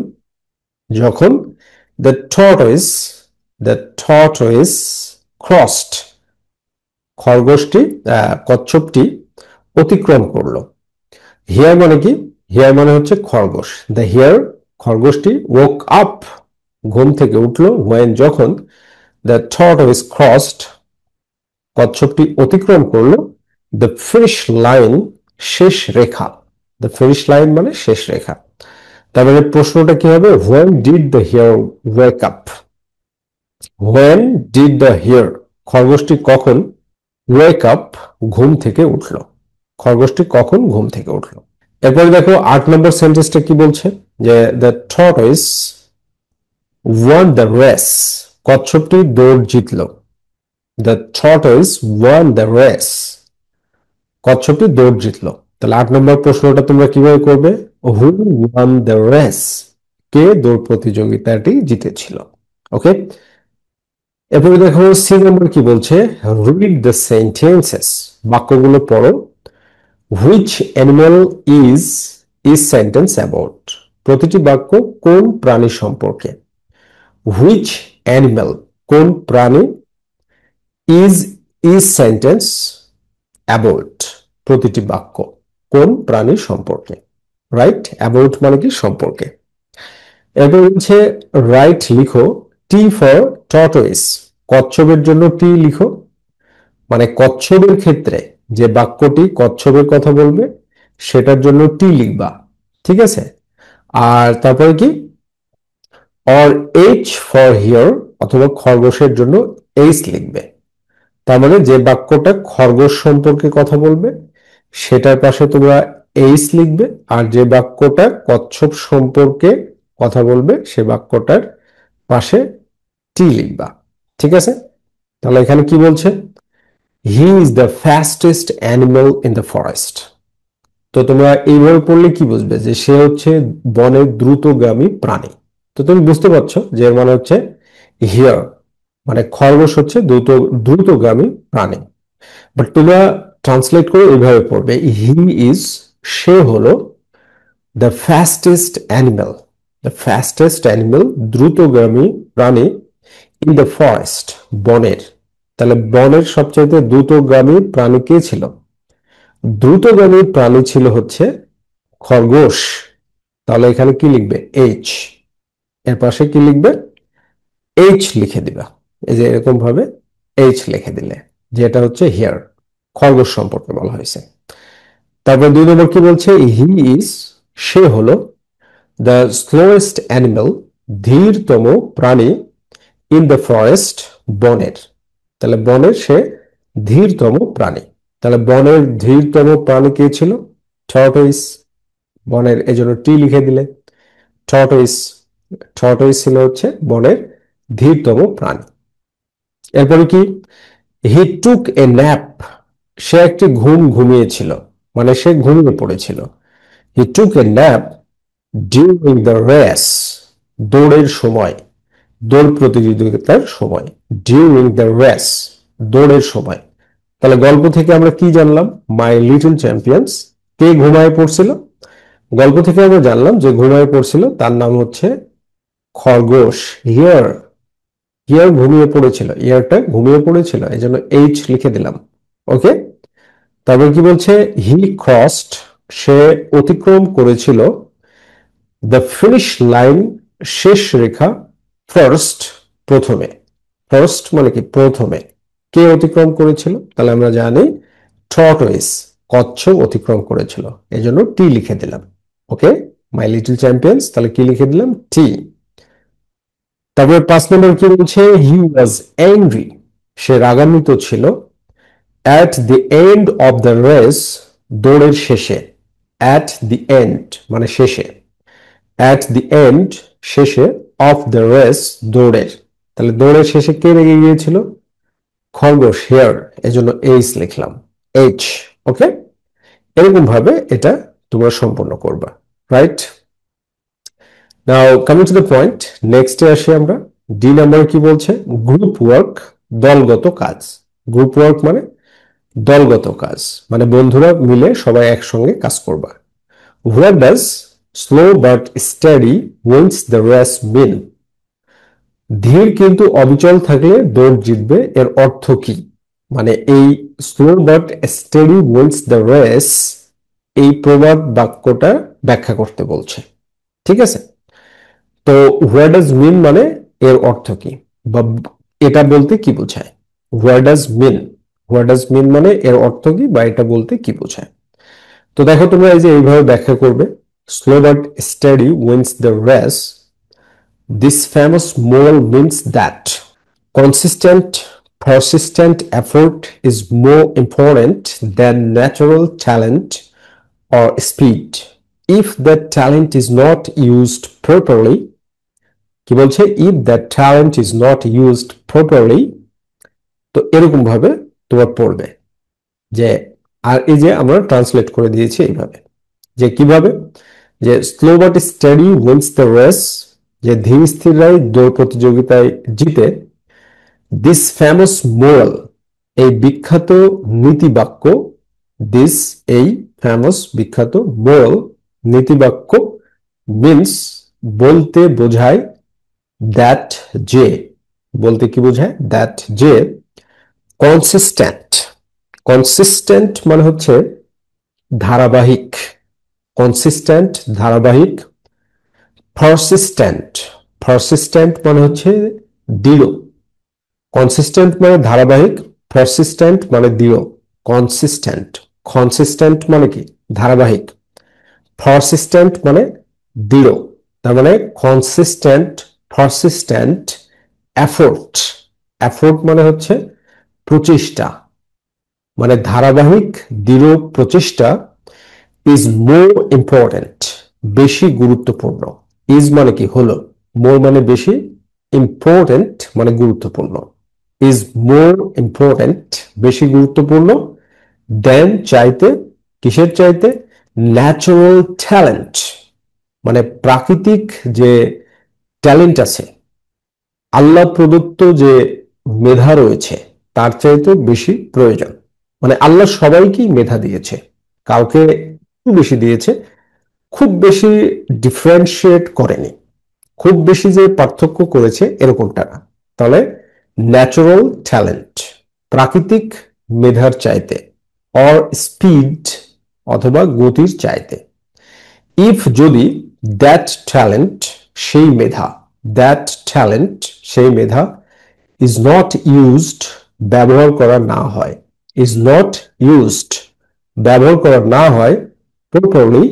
যখন the tortoise, the tortoise crossed, খরগোশটি, কচ্ছপটি অতিক্রম করলো। হিয়ার মানে কি? হিয়ার মানে হচ্ছে খরগোশ। দ্য হিয়ার, খরগোশটি woke up, ঘুম থেকে উঠলো। হোয়েন, যখন দ্য টর্টয়েস ক্রসড, কচ্ছপটি অতিক্রম করলো দ্য ফিনিশ লাইন, শেষ রেখা। দ্য ফিনিশ লাইন মানে শেষ রেখা। তার মানে প্রশ্নটা কি হবে? When did the hare wake up. When did the hare, খরগোশটি কখন, ওয়েক আপ, ঘুম থেকে উঠলো। খরগোশটি কখন ঘুম থেকে উঠলো। এরপরে দেখো 8 নম্বর সেন্টেন্সটা কি বলছে, যে the tortoise won the race, কচ্ছপটি দৌড় জিতলো। The tortoise won the race, কচ্ছপটি দৌড় জিতলো। তাহলে 8 নম্বর প্রশ্নটা তোমরা কিভাবে করবে? হু ওয়ান দ্য রেস, কে দৌড় প্রতিযোগিতাটি জিতেছিল। ওকে, এরপরে দেখো 3 নম্বর কি বলছে, রিড দ্য সেন্টেন্সেস, বাক্যগুলো পড়ো। Which animal is, is sentence about, প্রতিটি বাক্য কোন প্রাণী সম্পর্কে। হুইচ অ্যানিমাল, কোন প্রাণী। ইজ, ইজ সেন্টেন্স অ্যাবাউট, প্রতিটি বাক্য কোন প্রাণী সম্পর্কে। রাইট, অ্যাবাউট মানে কি? সম্পর্কে। এরপর হচ্ছে রাইট, লিখো। টি ফর টর্টয়েস, কচ্ছপের জন্য টি লিখো। মানে কচ্ছপের ক্ষেত্রে যে বাক্যটি কচ্ছপের কথা বলবে সেটার জন্য টি লিখবা। ঠিক আছে। আর তারপরে কি, অর এইচ ফর হিয়ার, অথবা খরগোশের জন্য এইচ লিখবে। তার মানে যে বাক্যটা খরগোশ সম্পর্কে কথা বলবে সেটার পাশে তোমরা এইচ লিখবে, আর যে বাক্যটা কচ্ছপ সম্পর্কে কথা বলবে সে বাক্যটার পাশে টি লিখবা। ঠিক আছে। তাহলে এখানে কি বলছে, he is the fastest animal in the forest. তো তোমরা এইভাবে পড়লে কি বুঝবে, যে সে হচ্ছে বনের দ্রুতগামী প্রাণী। তো তুমি বুঝতে পারছো যে এর মানে হচ্ছে হিয়ার মানে খরগোশ হচ্ছে দ্রুতগামী প্রাণী। বাট তোমরা ট্রান্সলেট করে এইভাবে পড়বে, হি ইজ, সে হলো the fastest animal, the fastest animal, দ্রুতগামী প্রাণী ইন দ্য ফরেস্ট, বনের। তাহলে বনের সবচাইতে দ্রুতগামী প্রাণী কে ছিল? দ্রুতগামী প্রাণী ছিল হচ্ছে খরগোশ। তাহলে এখানে কি লিখবে? এইচ। এর পাশে কি লিখবে? এইচ লিখে দিবা। এই যে এরকম ভাবে এইচ লিখে দিলে, যেটা হচ্ছে হিয়ার, খরগোশ সম্পর্কে বলা হয়েছে। তারপর 2 নম্বর কি বলছে, হি ইজ, সে হলো দ্য স্লোয়েস্ট অ্যানিমাল, ধীরতম প্রাণী ইন দ্য ফরেস্ট, বনের। তাহলে বনের সে ধীরতম প্রাণী। তাহলে বনের ধীরতম প্রাণী কে ছিল? টর্টয়েস। বনের, এই জন্য টি লিখে দিলে। টর্টয়েস, টর্টয়েস ছিল হচ্ছে বনের ধীরতম প্রাণী। এরপরে কি, হি টুক এ ন্যাপ, সে একটি ঘুম ঘুমিয়েছিল, মানে সে ঘুমিয়ে পড়েছিল। হি টুক a nap during the race, দৌড়ের সময়, দৌড় প্রতিযোগিতার সময়। ডিউরিং দ্য রেস, দৌড়ের সময়। তাহলে গল্প থেকে আমরা কি জানলাম? মাই লিটল চ্যাম্পিয়ন্স, কে ঘুমায় পড়ছিল? গল্প থেকে আমরা জানলাম যে ঘুমায় পড়ছিল তার নাম হচ্ছে খরগোশ। হিয়ার, হিয়ার ঘুমিয়ে পড়েছিল, ইয়ারটা ঘুমিয়ে পড়েছিল, এই জন্য এইচ লিখে দিলাম। ওকে, তারপর কি বলছে, হি ক্রসড, সে অতিক্রম করেছিল দ্য ফিনিশ লাইন শেষ রেখা ফার্স্ট প্রথমে। ফার্স্ট মানে কি প্রথমে। কে অতিক্রম করেছিল? তাহলে আমরা জানি টর্টয়েস কচ্ছপ অতিক্রম করেছিল, এই জন্য টি লিখে দিলাম। ওকে মাই লিটল চ্যাম্পিয়ন্স, তাহলে কি লিখে দিলাম? টি। তারপরে 5 নম্বর কি বলছে? হি ওয়াজ অ্যাংরি, সে রাগান্বিত ছিল। At the end of the race, দৌড়ের শেষে। অ্যাট দি এন্ড মানে শেষে। অ্যাট দি এন্ড শেষে, অফ দ্য রেস দৌড়ের। তাহলে দৌড়ের শেষে কে রেগে গিয়েছিল? খরগোশ, হেয়ার, এজন্য এইচ লিখলাম, এইচ। ওকে, এরকম ভাবে এটা তোমরা সম্পন্ন করবা, right? Now coming to the point, নেক্সটে আসি আমরা। ডি নাম্বার কি বলছে? গ্রুপ ওয়ার্ক, দলগত কাজ। গ্রুপ ওয়ার্ক মানে দলগত কাজ, মানে বন্ধুরা মিলে সবাই একসঙ্গে কাজ করবা। What does slow but steady wins the race mean? ধীর কিন্তু অবিচল থাকলে দৌড় জিতবে, এর অর্থ কি? মানে এই slow but steady wins the race, এই প্রবাদ বাক্যটা ব্যাখ্যা করতে বলছে, ঠিক আছে? তো হোয়াট ডাজ মিন মানে এর অর্থ কি, বা এটা বলতে কি বোঝায়? What does mean, what does mean মানে এর অর্থ কি, বা এটা বলতে কি বোঝায়? তো দেখো তোমরা এই যে এইভাবে ব্যাখ্যা করবে, slow but steady wins the race, this famous moral means that consistent persistent effort is more important than natural talent or speed. If the talent is not used properly, কি বলছে? if the talent is not used properly, তো এরকম ভাবে তোমার পড়বে যে, আর এই যে আমরা ট্রান্সলেট করে দিয়েছি এইভাবে, যে কিভাবে, যে slow but steady wins the race, যে ধীর স্থিররাই দৌড় প্রতিযোগিতায় জিতে। দিস ফেমাস মোরাল, এই বিখ্যাত নীতিবাক্য। দিস, এই ফেমাস বিখ্যাত, মোরাল নীতিবাক্য, মিন্স বলতে বোঝায়, দ্যাট যে, বলতে কি বোঝায়? দ্যাট যে কনসিস্টেন্ট, কনসিস্টেন্ট মানে হচ্ছে ধারাবাহিক, কনসিস্টেন্ট ধারাবাহিক। পারসিস্টেন্ট, পারসিস্টেন্ট মানে হচ্ছে দৃঢ়। কনসিস্টেন্ট মানে ধারাবাহিক, পারসিস্টেন্ট মানে দৃঢ়। কনসিস্টেন্ট, কনসিস্টেন্ট মানে কি? ধারাবাহিক। পারসিস্টেন্ট মানে দৃঢ়। তার মানে কনসিস্টেন্ট, পারসিস্টেন্ট, এফোর্ট, এফোর্ট মানে হচ্ছে প্রচেষ্টা, মানে ধারাবাহিক দৃঢ় প্রচেষ্টা। ইজ মোর ইম্পর্টেন্ট, বেশি গুরুত্বপূর্ণ। ইজ মানে কি? হলো। মোর মানে বেশি, ইম্পর্টেন্ট মানে গুরুত্বপূর্ণ। ইজ মোর ইম্পর্টেন্ট, বেশি গুরুত্বপূর্ণ। দেন চাইতে, কিসের চাইতে? ন্যাচারাল ট্যালেন্ট, মানে প্রাকৃতিক যে ট্যালেন্ট আছে, আল্লাহ প্রদত্ত যে মেধা রয়েছে, তার চাইতে বেশি প্রয়োজন। মানে আল্লাহ সবাইকেই মেধা দিয়েছে, কাউকে একটু বেশি দিয়েছে, খুব বেশি ডিফারেন্সিয়েট করেনি, খুব বেশি যে পার্থক্য করেছে এরকমটা না। তাহলে ন্যাচারাল ট্যালেন্ট, প্রাকৃতিক মেধার চাইতে, অর স্পিড অথবা গতির চাইতে। ইফ যদি, দ্যাট ট্যালেন্ট সেই মেধা, দ্যাট ট্যালেন্ট সেই মেধা, ইজ নট ইউজড ব্যবহার করা না হয়, ইজ নট ইউজড ব্যবহার করা না হয়, প্রপারলি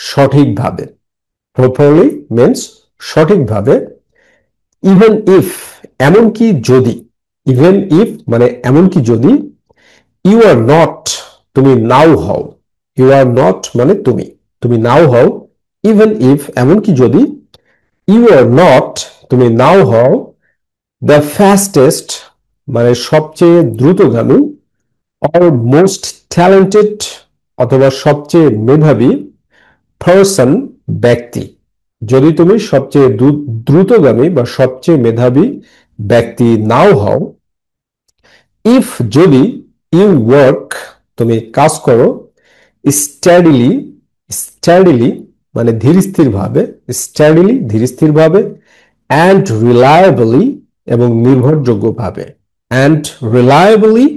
সঠিকভাবে। প্রপারলি মিন্স সঠিকভাবে। ইভেন ইফ এমনকি যদি, ইভেন ইফ মানে এমনকি যদি, ইউ আর নট তুমি নাও হও, ইউ আর নট মানে তুমি, তুমি নাও হও। ইভেন ইফ এমনকি যদি, ইউ আর নট তুমি নাও হও, দ্য ফাস্টেস্ট মানে সবচেয়ে দ্রুতগামী, অর মোস্ট ট্যালেন্টেড অথবা সবচেয়ে মেধাবী, পারসন ব্যক্তি। যদি তুমি সবচেয়ে দ্রুতগামী বা সবচেয়ে মেধাবী ব্যক্তি নাও হও। ইফ যদি, ইউ ওয়ার্ক তুমি কাজ করো, স্টাডিলি, স্টাডিলি মানে ধীরস্থির ভাবে, স্টাডিলি ধীরস্থির ভাবে, অ্যান্ড রিলায়েবলি এবং নির্ভরযোগ্য ভাবে, অ্যান্ড রিলায়েবলি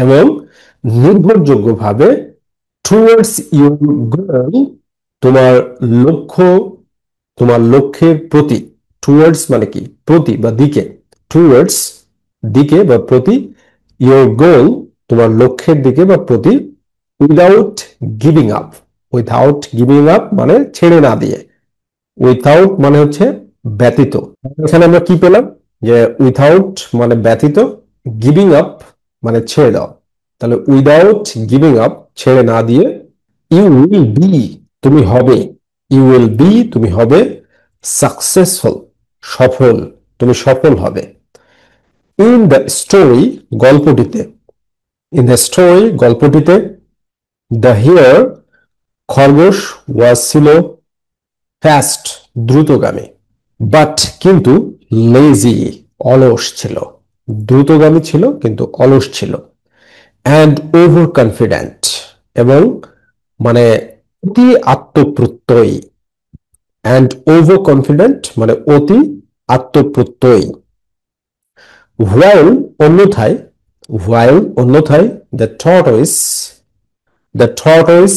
এবং নির্ভরযোগ্য ভাবে, টুয়ার্ডস ইউর গোল তোমার লক্ষ্য তোমার লক্ষ্যের প্রতি, টুয়ার্ডস মানে কি প্রতি বা দিকে, টুয়ার্ডস দিকে বা প্রতি, ইয়োর গোল তোমার লক্ষ্যের দিকে বা প্রতি, without giving up, without giving up মানে ছেড়ে না দিয়ে, উইথাউট মানে হচ্ছে ব্যতীত। এখানে আমরা কি পেলাম যে উইথাউট মানে ব্যতীত, গিভিং আপ মানে ছেড়ে দাও, তাহলে উইদাউট গিভিং আপ ছেড়ে না দিয়ে, ইউ উইল বি তুমি হবে, ইউ উইল বি তুমি হবে, সাকসেসফুল সফল, তুমি সফল হবে। ইন দ্য স্টোরি গল্পটিতে, ইন দ্য স্টোরি গল্পটিতে, দ্য হিয়ার খরগোশ ওয়াজ ছিল ফাস্ট দ্রুতগামী, বাট কিন্তু লেজি অলস ছিল, দ্রুতগামী ছিল কিন্তু অলস ছিল, অ্যান্ড ওভার কনফিডেন্ট এবং মানে অতি আত্মপ্রত্যয়ী, অ্যান্ড ওভার কনফিডেন্ট মানে অতি আত্মপ্রত্যয়ী। হোয়াইল অন্যথায়, হোয়াইল অন্যথায়, the tortoise, the tortoise,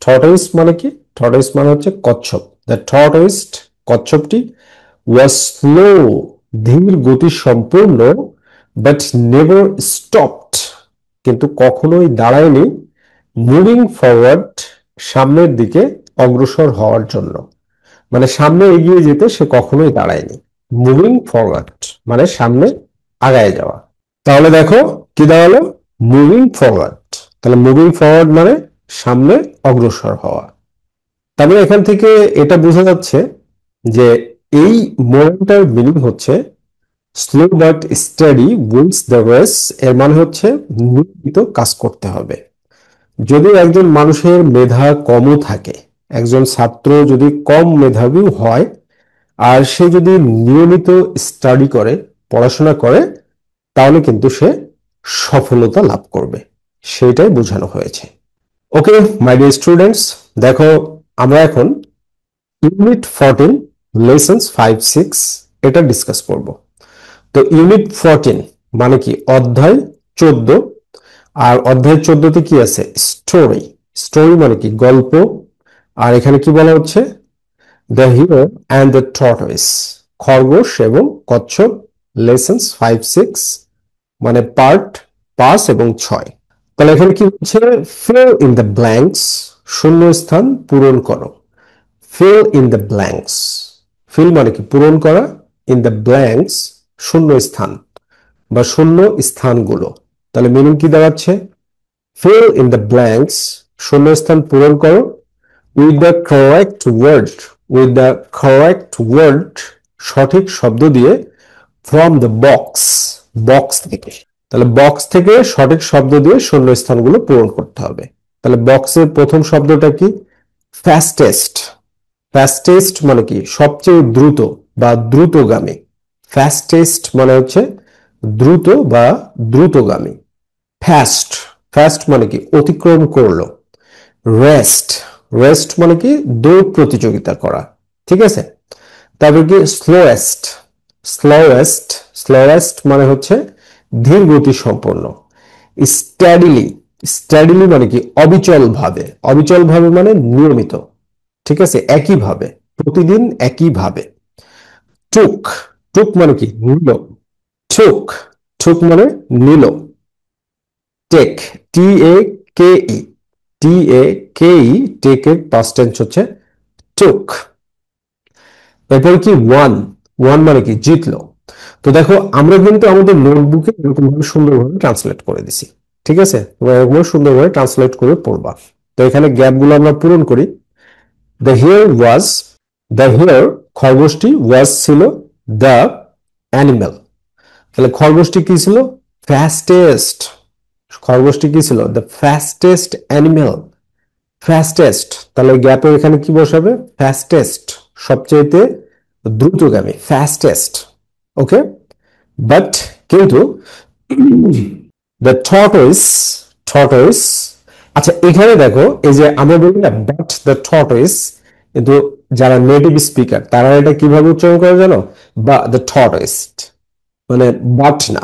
tortoise মানে কি, টর্টয়েস মানে হচ্ছে কচ্ছপ, দ্য টর্টয়েস কচ্ছপটি ওয়াজ স্লো ধীর গতি সম্পূর্ণ, বাট নেভার স্টপড কিন্তু কখনোই দাঁড়ায়নি, মুভিং ফরওয়ার্ড সামনের দিকে অগ্রসর হওয়ার জন্য, মানে সামনে এগিয়ে যেতে সে কখনোই দাঁড়ায়নি, মুভিং ফরওয়ার্ড মানে সামনে আগায় যাওয়া। তাহলে দেখো কি দাঁড়ালো, মুভিং ফরওয়ার্ড, তাহলে মুভিং ফরওয়ার্ড মানে সামনে অগ্রসর হওয়া। তাহলে এখান থেকে এটা বোঝা যাচ্ছে যে এই মোরালটার মিনিং হচ্ছে slow but steady wins the race, এর মানে হচ্ছে নিয়মিত কাজ করতে হবে। যদি একজন মানুষের মেধা কমও থাকে, একজন ছাত্র যদি কম মেধাবী হয়, আর সে যদি নিয়মিত স্টাডি করে, পড়াশোনা করে, তাহলে কিন্তু সে সফলতা লাভ করবে, সেটাই বোঝানো হয়েছে। ওকে মাই ডিয়ার স্টুডেন্টস, দেখো আমরা এখন ইউনিট 14 লেসন্স 5-6 এটা ডিসকাস করব। তো ইউনিট 14 মানে কি অধ্যায় 14, আর অধ্যায় 14তে কি আছে স্টোরি, স্টোরি মানে কি গল্প, আর এখানে কি বলা হচ্ছে the hero and the tortoise, খরগোশ এবং কচ্ছপ, লেসন্স 5-6 মানে পার্ট 5 এবং 6। তাহলে এখানে কি হচ্ছে ফিল ইন দ্য ব্ল্যাঙ্কস, শূন্য স্থান পূরণ করো, fill in the blanks, fill মানে কি পূরণ করা, ইন দ্য ব্ল্যাঙ্কস শূন্য স্থান বা শূন্য স্থানগুলো, তাহলে মিনিং কি দাঁড়াচ্ছে ফিল ইন দ্য ব্ল্যাঙ্কস শূন্য স্থান পূরণ করো, with the correct word, with the correct word সঠিক শব্দ দিয়ে, ফ্রম দ্য বক্স, বক্স থেকে, তাহলে বক্স থেকে সঠিক শব্দ দিয়ে শূন্য স্থানগুলো পূরণ করতে হবে। তাহলে বক্সের প্রথম শব্দটা কি ফাস্টেস্ট, ফাস্টেস্ট মানে কি সবচেয়ে দ্রুত বা দ্রুতগামী, ফাস্টেস্ট মানে হচ্ছে দ্রুত বা দ্রুতগামী। ফাস্ট, ফাস্ট মানে কি অতিক্রম করলো। রেস্ট, রেস্ট মানে কি দৌড় প্রতিযোগিতা করা, ঠিক আছে। তারপর কি স্লোয়েস্ট, স্লোয়েস্ট, স্লোয়েস্ট মানে হচ্ছে ধীর গতি সম্পন্ন। স্ট্যাডিলি, স্ট্যাডিলি মানে কি অবিচল ভাবে, অবিচল ভাবে মানে নিয়মিত, ঠিক আছে একইভাবে, প্রতিদিন একইভাবে। টুক, টুক মানে কি নিল, টুক, টুক মানে নিল। টেক, টি এ কে ই, টি এ কে ই, টেকের পাস্ট টেন্স হচ্ছে টুক। এরপর কি ওয়ান, ওয়ান মানে কি জিতলো। তো দেখো আমরা কিন্তু আমাদের নোটবুকে এরকম ভাবে সুন্দরভাবে ট্রান্সলেট করে দিছি, ঠিক আছে, তোমরা এরকম সুন্দরভাবে ট্রান্সলেট করে পড়বা। তো এখানে গ্যাপ গুলো আমরা পূরণ করি। The hare was, the hare খরগোশটি, ওয়াজ ছিল দ্য অ্যানিমেল, তাহলে খরগোশটি কি ছিল ফাস্টেস্ট, খরগোশটি কি ছিল দ্য ফাস্টেস্ট অ্যানিমেল, ফাস্টেস্ট, তাহলে গ্যাপে এখানে কি বসাবে ফাস্টেস্ট, সবচেয়ে দ্রুতগামী, ফাস্টেস্ট। ওকে, বাট কিন্তু দ্য টর্টয়েস, টর্টয়েস, আচ্ছা এখানে দেখো এই যে আমরা বলি না বাট দ্য টর্টয়েস, কিন্তু যারা নেটিভ স্পিকার তারা এটা কিভাবে উচ্চারণ করে জানো, বা দ্য টর্টয়েস, মানে বাট না,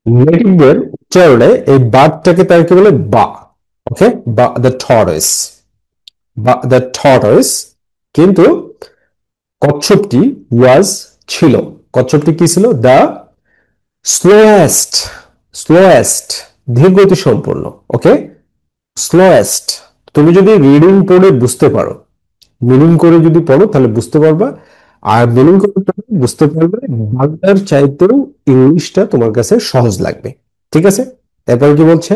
নেটিভদের উচ্চারণে এই বাটটাকে তারা কি বলে বা, ওকে, বা দ্য টর্টয়েস, বা দ্য টর্টয়েস। কিন্তু কচ্ছপটি ওয়াজ ছিল, কচ্ছপটি কি ছিল? দ্য স্লোয়েস্ট, স্লোয়েস্ট ধীরগতি সম্পন্ন। ওকে, স্লোয়েস্ট। তুমি যদি রিডিং পড়ে বুঝতে পারো, মিনিং করে যদি পড়ো তাহলে বুঝতে পারবা, আর মিনিং করে বুঝতে পারবে বাংলার চাইতেও ইংলিশটা তোমার কাছে সহজ লাগবে। ঠিক আছে, তারপরে কি বলছে?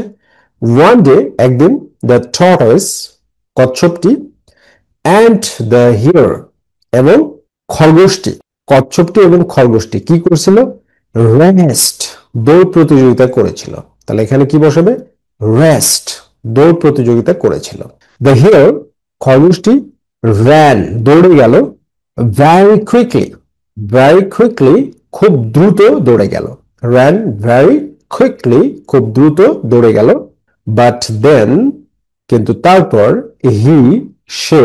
ওয়ান ডে, একদিন, দ্য টর্টয়েস কচ্ছপটি, অ্যান্ড দ্য হিয়ার এবং খরগোশটি, কচ্ছপটি এবং খরগোশটি কি করছিল? রেস্ট, দৌড় প্রতিযোগিতা করেছিল। তাহলে এখানে কি বসাবে? রেস্ট, দৌড় প্রতিযোগিতা করেছিল। দ্য হিয়ার খরগোশটি, র্যান দৌড়ে গেল, ভ্যারি কুইকলি, ভ্যারি কুইকলি খুব দ্রুত দৌড়ে গেল, র্যান ভ্যারি কুইকলি খুব দ্রুত দৌড়ে গেল, বাট দেন কিন্তু তারপর, হি সে,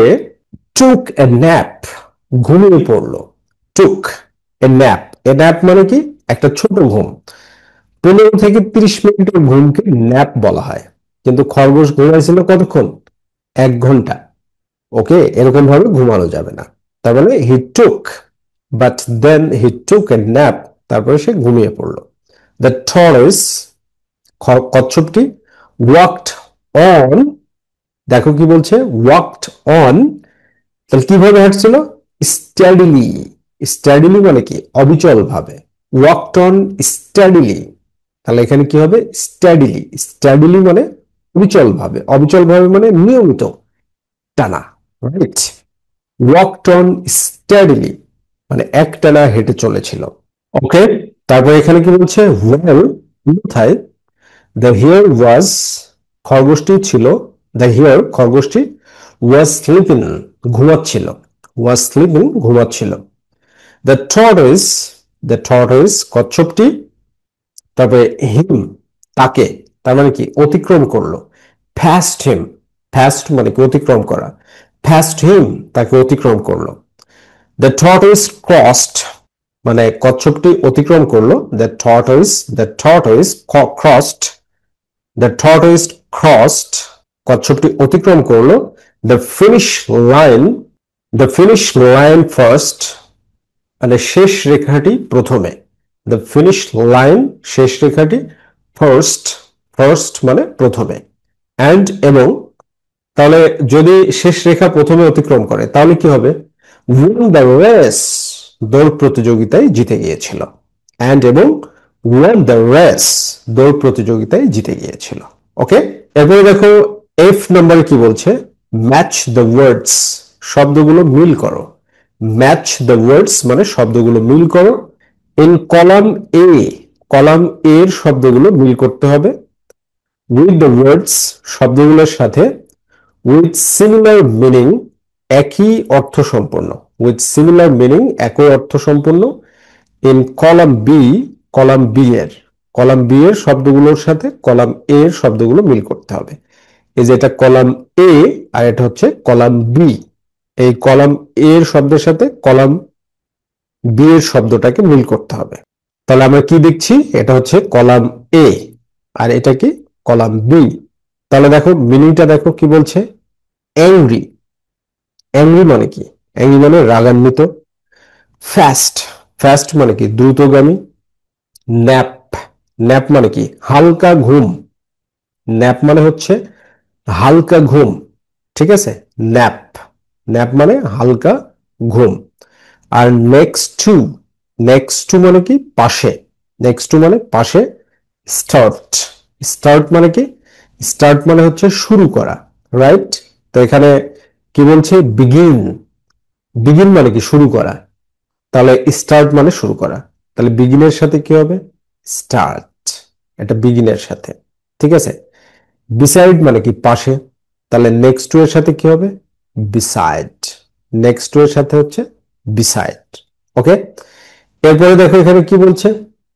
টুক এ ন্যাপ ঘুমিয়ে পড়ল। টুক এ ন্যাপ, এ ন্যাপ মানে কি? একটা ছোট ঘুম। 15 থেকে 30 মিনিটের ঘুমকে ন্যাপ বলা হয়, কিন্তু খরগোশ ঘুমাইছিল কতক্ষণ? 1 ঘন্টা। ওকে, এরকম ভাবে ঘুমানো যাবে না। তার মানে হি টুক, but then he took a nap, তারপরে সে ঘুমিয়ে পড়ল। দ্য টর্টয়েস কচ্ছপটি, ওয়াকড অন, দেখো কি বলছে? ওয়াকড অন, তাহলে কিভাবে হাঁটছিল? স্ট্যাডিলি, স্ট্যাডিলি মানে কি? অবিচল ভাবে। ওয়াকড অন স্ট্যাডিলি, তাহলে এখানে কি হবে? স্ট্যাডিলি, স্ট্যাডিলি মানে অবিচল ভাবে, অবিচল ভাবে মানে নিয়মিত টানা, রাইট? ওয়াকড অন স্ট্যাডিলি মানে একটানা হেঁটে চলেছিল। ওকে, তারপর এখানে কি বলছে? ওয়েল, কোথায়? দ্য হিয়ার ওয়াজ খরগোশটি ছিল, দ্য হিয়ার খরগোশটি, ওয়াজ স্লিপিং ঘুমাচ্ছিল, ওয়াজ স্লিপিং ঘুমাচ্ছিল। দ্য টর্টয়েস, দ্য টর্টয়েস কচ্ছপটি, তারপরে হিম তাকে, তার মানে কি? অতিক্রম করলো। ফাস্ট হিম, ফাস্ট মানে কি? অতিক্রম করা। ফাস্ট হিম তাকে অতিক্রম করলো। দ্য টর্টয়েস ক্রসড মানে কচ্ছপটি অতিক্রম করলো। The tortoise, the tortoise crossed, the tortoise crossed কচ্ছপটি অতিক্রম করলো। The finish line, the finish line first মানে শেষ রেখাটি প্রথমে। দ্য ফিনিশ লাইন শেষ রেখাটি, ফার্স্ট, ফার্স্ট মানে প্রথমে। অ্যান্ড এবং, তাহলে যদি শেষ রেখা প্রথমে অতিক্রম করে তাহলে কি হবে? উইন দ্য রেস দৌড় প্রতিযোগিতায় জিতে গিয়েছিল। অ্যান্ড এবং ওয়ান দ্য রেস দৌড় প্রতিযোগিতায় জিতে গিয়েছিল। ওকে, এরপরে দেখো এফ নম্বরে কি বলছে? ম্যাচ দ্য ওয়ার্ডস, শব্দগুলো মিল করো। ম্যাচ দ্য ওয়ার্ডস মানে শব্দগুলো মিল করো। ইন কলাম এ, কলাম এর শব্দগুলো মিল করতে হবে। উইথ দ্য ওয়ার্ডস শব্দগুলোর সাথে, উইথ সিমিলার মিনিং একই অর্থ সম্পন্ন, উইথ সিমিলার মিনিং একই অর্থ সম্পন্ন। In column B, column B এর, কলাম বি এর শব্দগুলোর সাথে কলাম এ এর শব্দগুলো মিল করতে হবে। এই যে এটা কলাম এ আর এটা হচ্ছে কলাম বি, এই কলাম এ এর শব্দের সাথে কলাম বি এর শব্দটাকে মিল করতে হবে। তাহলে আমরা কি দেখছি? এটা হচ্ছে কলাম এ আর এটা কি? Column B. তাহলে দেখো মিনিংটা দেখো কি বলছে? অ্যাংরি, অ্যাংরি মানে কি? অ্যাংরি মানে রাগান্বিত। ফাস্ট, ফাস্ট মানে কি? দ্রুতগামী। ন্যাপ, ন্যাপ মানে কি? হালকা ঘুম। ন্যাপ মানে হচ্ছে হালকা ঘুম, ঠিক আছে? ন্যাপ, ন্যাপ মানে হালকা ঘুম। আর নেক্সট টু, নেক্সট টু মানে কি? পাশে, নেক্সট টু মানে পাশে। স্টার্ট, স্টার্ট মানে কি? স্টার্ট মানে হচ্ছে শুরু করা, রাইট? তো এখানে কি বলছে? বিগিন, বিগিন মানে কি? শুরু করা। তাহলে স্টার্ট মানে শুরু করা, তাহলে বিগিনের সাথে কি হবে? স্টার্ট, এটা বিগিনের সাথে, ঠিক আছে? বিসাইড মানে কি? পাশে, তাহলে নেক্সট টু এর সাথে কি হবে? বিসাইড, নেক্সট টু এর সাথে হচ্ছে বিসাইড। ওকে, এরপরে দেখো এখানে কি বলছে?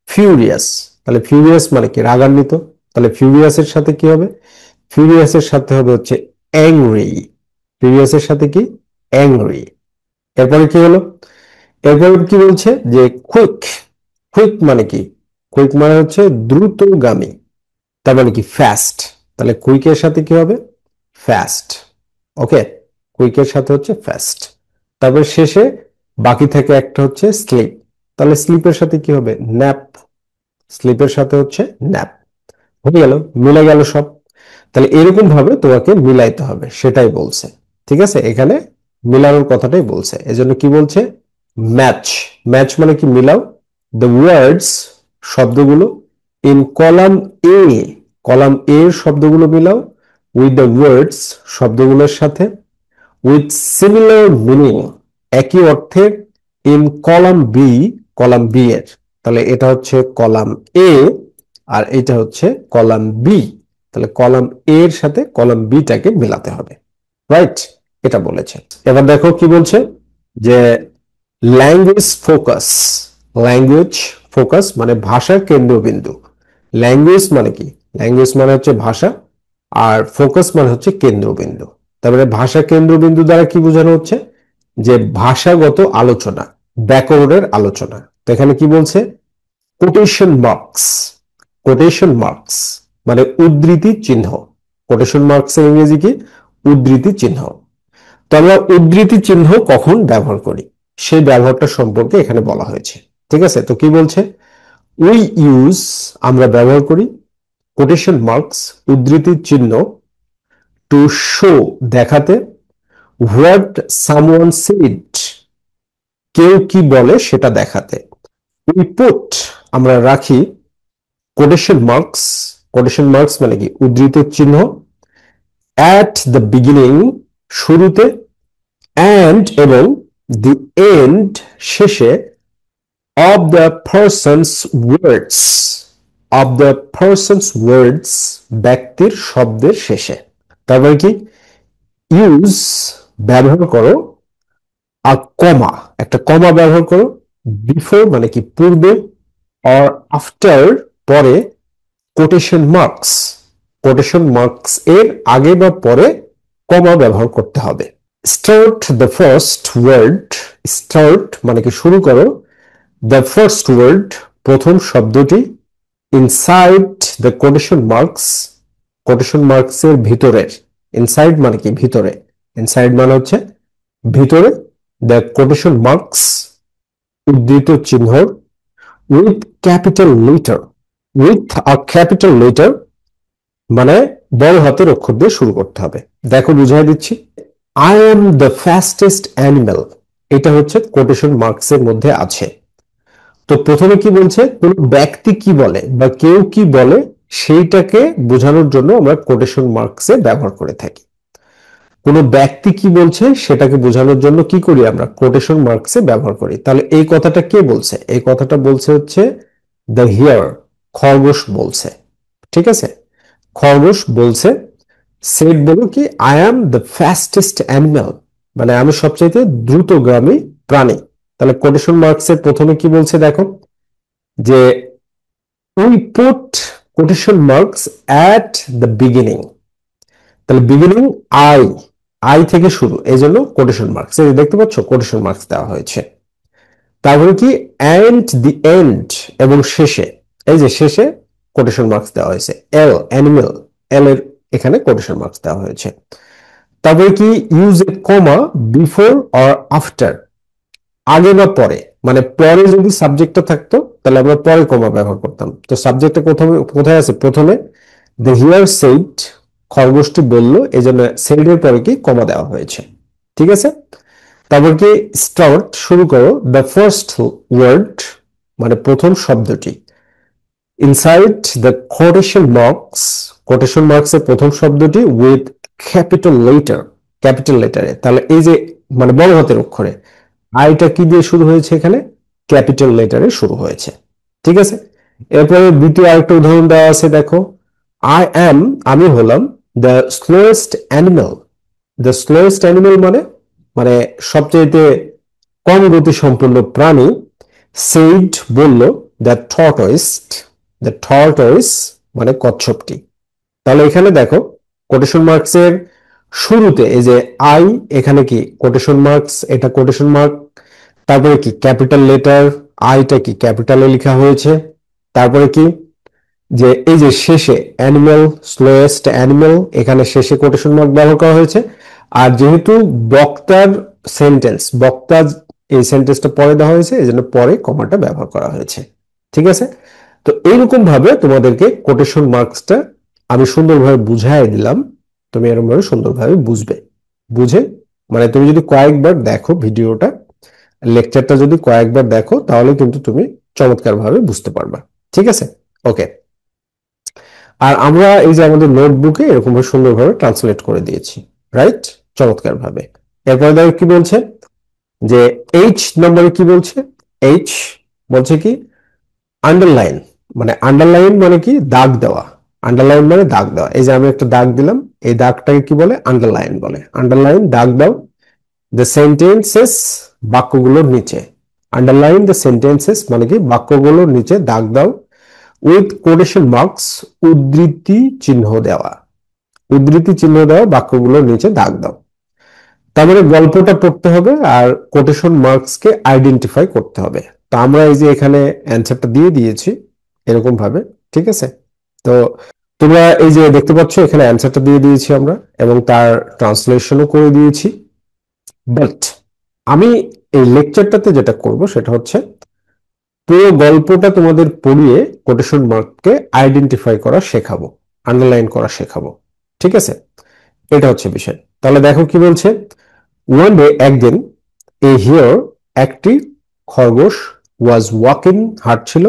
ফিউরিয়াস, তাহলে ফিউরিয়াস মানে কি? রাগান্বিত, তাহলে ফিউরিয়াসের সাথে কি হবে? ফিউরিয়াসের সাথে হবে হচ্ছে অ্যাংরি, ফিউরিয়াসের সাথে কি? অ্যাংরি। এরপরে কি হলো? এরপরে কি বলছে? যে কুইক, কুইক মানে কি? কুইক মানে হচ্ছে দ্রুতগামী, তার মানে কি? ফাস্ট, তাহলে কুইকের সাথে কি হবে? ফাস্ট। ওকে, কুইকের সাথে হচ্ছে ফাস্ট। তারপর শেষে বাকি থেকে একটা হচ্ছে স্লিপ। তাহলে স্লিপের সাথে কি হবে? ন্যাপ। স্লিপের সাথে হচ্ছে ন্যাপ। হয়ে গেল, মিলে গেল সব। তাহলে এরকম ভাবে তোমাকে মিলাইতে হবে, সেটাই বলছে। ঠিক আছে, এখানে মিলানোর কথাটাই বলছে। এজন্য কি বলছে? ম্যাচ। ম্যাচ মানে কি? মিলাও দ্য ওয়ার্ডস, শব্দগুলো, in column A, column A এর শব্দগুলো মিলাও, উইথ দ্য ওয়ার্ডস, শব্দগুলোর সাথে, উইথ সিমিলার মিনিং, একই অর্থের, in column B, column B এর। তাহলে এটা হচ্ছে কলাম এ আর এটা হচ্ছে কলাম বি। তাহলে কলাম এ এর সাথে কলাম বিটাকে মিলাতে হবে, রাইট? এটা বলেছে। এবার দেখো কি বলছে, যে ল্যাঙ্গুয়েজ ফোকাস। ল্যাঙ্গুয়েজ ফোকাস মানে ভাষার কেন্দ্রবিন্দু। ল্যাঙ্গুয়েজ মানে কি? ল্যাঙ্গুয়েজ মানে হচ্ছে ভাষা, আর ফোকাস মানে হচ্ছে কেন্দ্রবিন্দু। তারপরে ভাষা কেন্দ্রবিন্দু দ্বারা কি বোঝানো হচ্ছে? যে ভাষাগত আলোচনা, ব্যাকরণের আলোচনা। তো এখানে কি বলছে? Quotation marks. কোটেশন মার্কস মানে উদ্ধৃতি চিহ্ন। কোটেশন মার্কস এর ইংরেজি কি? উদ্ধৃতি চিহ্ন। তো আমরা উদ্ধৃতি চিহ্ন কখন ব্যবহার করি সেই ব্যবহারটা সম্পর্কে এখানে বলা হয়েছে। ঠিক আছে, তো কি বলছে? উই ইউজ, আমরা ব্যবহার করি, কোটেশন মার্কস, উদ্ধৃতি চিহ্ন, টু শো, দেখাতে, হোয়াট সামওয়ান সেড, কেউ কি বলে সেটা দেখাতে। উই পুট, আমরা রাখি, কোটেশন মার্কস, কোটেশন মার্কস মানে কি? উদ্ধৃত চিহ্ন, অ্যাট দ্য বিগিনিং, শুরুতে, অ্যান্ড এবং, দি এন্ড, শেষে, of the person's words, of the person's words, ব্যক্তির শব্দের শেষে। তারপরে কি? ইউজ, ব্যবহার করো, আর কমা, একটা কমা ব্যবহার করো, বিফোর মানে কি? পূর্বে, অর আফটার, পরে, কোটেশন মার্কস, কোটেশন মার্কস এর আগে বা পরে কমা ব্যবহার করতে হবে। Start the first word, start মানে কি? শুরু করো, দ্য ফার্স্ট ওয়ার্ড, প্রথম শব্দটি, inside the quotation marks, quotation marks এর ভিতরের, ইনসাইড মানে কি? ভিতরে, ইনসাইড মানে হচ্ছে ভিতরে, দ্য কোটেশন মার্কস, উদ্ধৃত চিহ্ন, with capital letter, with a capital letter মানে বড় হাতের অক্ষর দিয়ে শুরু করতে হবে। দেখো বুঝাই দিচ্ছি। I am the fastest animal, এটা হচ্ছে কোটেশন মার্কস এর মধ্যে আছে। তো প্রথমে কি বলছে? কোন ব্যক্তি কি বলে বা কেউ কি বলে সেইটাকে বোঝানোর জন্য আমরা কোটেশন মার্কসে ব্যবহার করে থাকি। কোন ব্যক্তি কি বলছে সেটাকে বোঝানোর জন্য কি করি? আমরা কোটেশন মার্কসে ব্যবহার করি। তাহলে এই কথাটা কে বলছে? এই কথাটা বলছে হচ্ছে দ্য হিয়ার, খরগোশ বলছে। ঠিক আছে, খরগোশ বলছে। সেড বলো কি? I am the fastest animal, মানে আমি সবচাইতে দ্রুতগামী প্রাণী। তাহলে কোটেশন মার্কস এর প্রথমে কি বলছে দেখো, যে we put quotation marks at the beginning. তাহলে বিগিনিং আই, আই থেকে শুরু, এই জন্য কোটেশন মার্কস। এই দেখতে পাচ্ছ কোটেশন মার্কস দেওয়া হয়েছে। তারপরে কি? অ্যান্ড দি এন্ড, এবং শেষে, এই যে শেষে কোটেশন মার্কস দেওয়া হয়েছে। এল, অ্যানিমেল, এল এর এখানে কোটেশন মার্কস দেওয়া হয়েছে। তারপরে কি? Use a comma before or after, আগে বা পরে, মানে পরে যদি সাবজেক্টটা থাকতো তাহলে আমরা পরে কমা ব্যবহার করতাম। তো সাবজেক্টটা কোথায় আছে? প্রথমে দ্য হিয়ার সেইড, খরগোশটি বলল, এই জন্য সেইডের পরে কি? কমা দেওয়া হয়েছে। ঠিক আছে, তারপর কি? স্টার্ট, শুরু করো, দ্য ফার্স্ট ওয়ার্ড মানে প্রথম শব্দটি, inside the quotation marks, quotation marks এর প্রথম শব্দটি, উইথ ক্যাপিটাল লেটার, ক্যাপিটাল লেটারে। তাহলে এই যে মানে বড় হাতের অক্ষরে, আইটা কি দিয়ে শুরু হয়েছে? এখানে ক্যাপিটাল লেটারে শুরু হয়েছে। ঠিক আছে, এরপরে দ্বিতীয় আরেকটা উদাহরণ দেওয়া আছে, দেখো। আই অ্যাম, আমি হলাম, the slowest animal. The slowest animal মানে মানে সবচেয়ে কম গতি সম্পন্ন প্রাণী। সেইড বলল, দ্য টর্টয়েস্ট, দ্য টর্টয়েস মানে কচ্ছপটি। তাহলে এখানে দেখো কোটেশন মার্কস এর শুরুতে এই যে আই, এখানে কি? কোটেশন মার্কস, এটা কোটেশন মার্ক। তারপরে কি? ক্যাপিটাল লেটার, আইটা কি? ক্যাপিটালে লেখা হয়েছে। তারপরে কি? যে এই যে শেষে অ্যানিমেল, স্লোয়েস্ট অ্যানিমেল, এখানে শেষে কোটেশন মার্ক ব্যবহার করা হয়েছে। আর যেহেতু বক্তার সেন্টেন্স, বক্তা এই সেন্টেন্সটা পরে দেওয়া হয়েছে, এই জন্য পরে কমাটা ব্যবহার করা হয়েছে। ঠিক আছে, তো এইরকম ভাবে তোমাদেরকে কোটেশন মার্কসটা আমি সুন্দরভাবে বুঝাই দিলাম, তুমি এরকম ভাবে সুন্দরভাবে বুঝবে। বুঝে মানে তুমি যদি কয়েকবার দেখো ভিডিওটা, লেকচারটা যদি কয়েকবার দেখো, তাহলে কিন্তু তুমি চমৎকারভাবে বুঝতে পারবা। ঠিক আছে, ওকে। আর আমরা এই যে আমাদের নোটবুকে এরকম ভাবে সুন্দরভাবে ট্রান্সলেট করে দিয়েছি, রাইট, চমৎকারভাবে। এরপরে দেখো কি বলছে, যে এইচ নম্বরে কি বলছে, এইচ বলছে কি আন্ডারলাইন, মানে আন্ডারলাইন মানে কি দাগ দেওয়া, আন্ডারলাইন মানে দাগ দেওয়া। এই যে আমি একটা দাগ দিলাম, এই দাগটাকে কি বলে, আন্ডারলাইন বলে। আন্ডারলাইন দাগ দাও দ্য সেন্টেন্সেস, বাক্যগুলোর নিচে। আন্ডারলাইন দ্য সেন্টেন্সেস মানে কি বাক্যগুলোর নিচে দাগ দাও, উইথ কোটেশন মার্কস, উদ্ধৃতি চিহ্ন দেওয়া, উদ্ধৃতি চিহ্ন দেওয়া বাক্যগুলোর নিচে দাগ দাও। তার মানে গল্পটা পড়তে হবে আর কোটেশন মার্কস কে আইডেন্টিফাই করতে হবে। তো আমরা এই যে এখানে অ্যান্সারটা দিয়ে দিয়েছি এরকম ভাবে। ঠিক আছে, তো তোমরা এই যে দেখতে পাচ্ছ এখানে অ্যান্সারটা দিয়ে দিয়েছি আমরা, এবং তার ট্রান্সলেশনও করে দিয়েছি। বাট আমি এই লেকচারটাতে যেটা করব সেটা হচ্ছে পুরো গল্পটা তোমাদের পড়িয়ে কোটেশন মার্ককে আইডেন্টিফাই করা শেখাবো, আন্ডারলাইন করা শেখাবো। ঠিক আছে, এটা হচ্ছে বিষয়। তাহলে দেখো কি বলছে, ওয়ান ডে একদিন, এ হিয়ার একটি খরগোশ, ওয়াজ ওয়াকিং হাঁটছিল,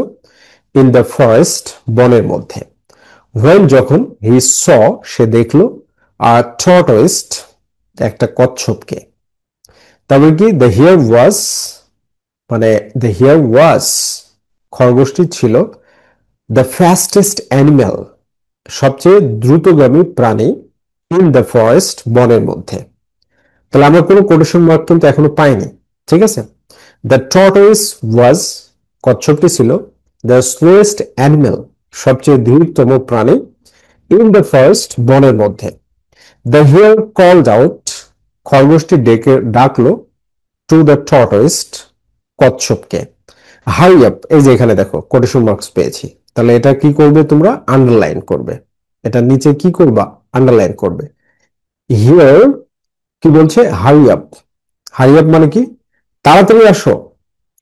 ইন দ্য ফরেস্ট বনের মধ্যে, হোয়েন যখন, হি স সে দেখলো, আর টর্টয়েস্ট একটা কচ্ছপকে। তারপরে কি দ্য হিয়ার ওয়াজ, মানে দ্য হিয়ার ওয়াজ খরগোশটি ছিল, দ্য ফাস্টেস্ট অ্যানিম্যাল সবচেয়ে দ্রুতগামী প্রাণী, ইন দ্য ফরেস্ট বনের মধ্যে। তাহলে আমরা কোনো কোটেশন মার্ক কিন্তু এখনো পাইনি। ঠিক আছে, দ্য টর্টয়েস ওয়াজ কচ্ছপটি ছিল, দ্য স্লোয়েস্ট অ্যানিম্যাল সবচেয়ে ধীরতম প্রাণী, ইন দ্য ফরেস্ট বনের মধ্যে। দ্য হিয়ার কলড আউট খরগোশটি ডেকে ডাকলো, টু দ্য টর্টয়েস্ট কচ্ছপকে, হারি আপ। এই যে এখানে দেখো কোটেশন মার্কস পেয়েছি, তাহলে এটা কি করবে তোমরা, আন্ডারলাইন করবে। এটা নিচে কি করবা, আন্ডারলাইন করবে। হিয়ার কি বলছে, হারি আপ, হারি আপ মানে কি তাড়াতাড়ি আসো,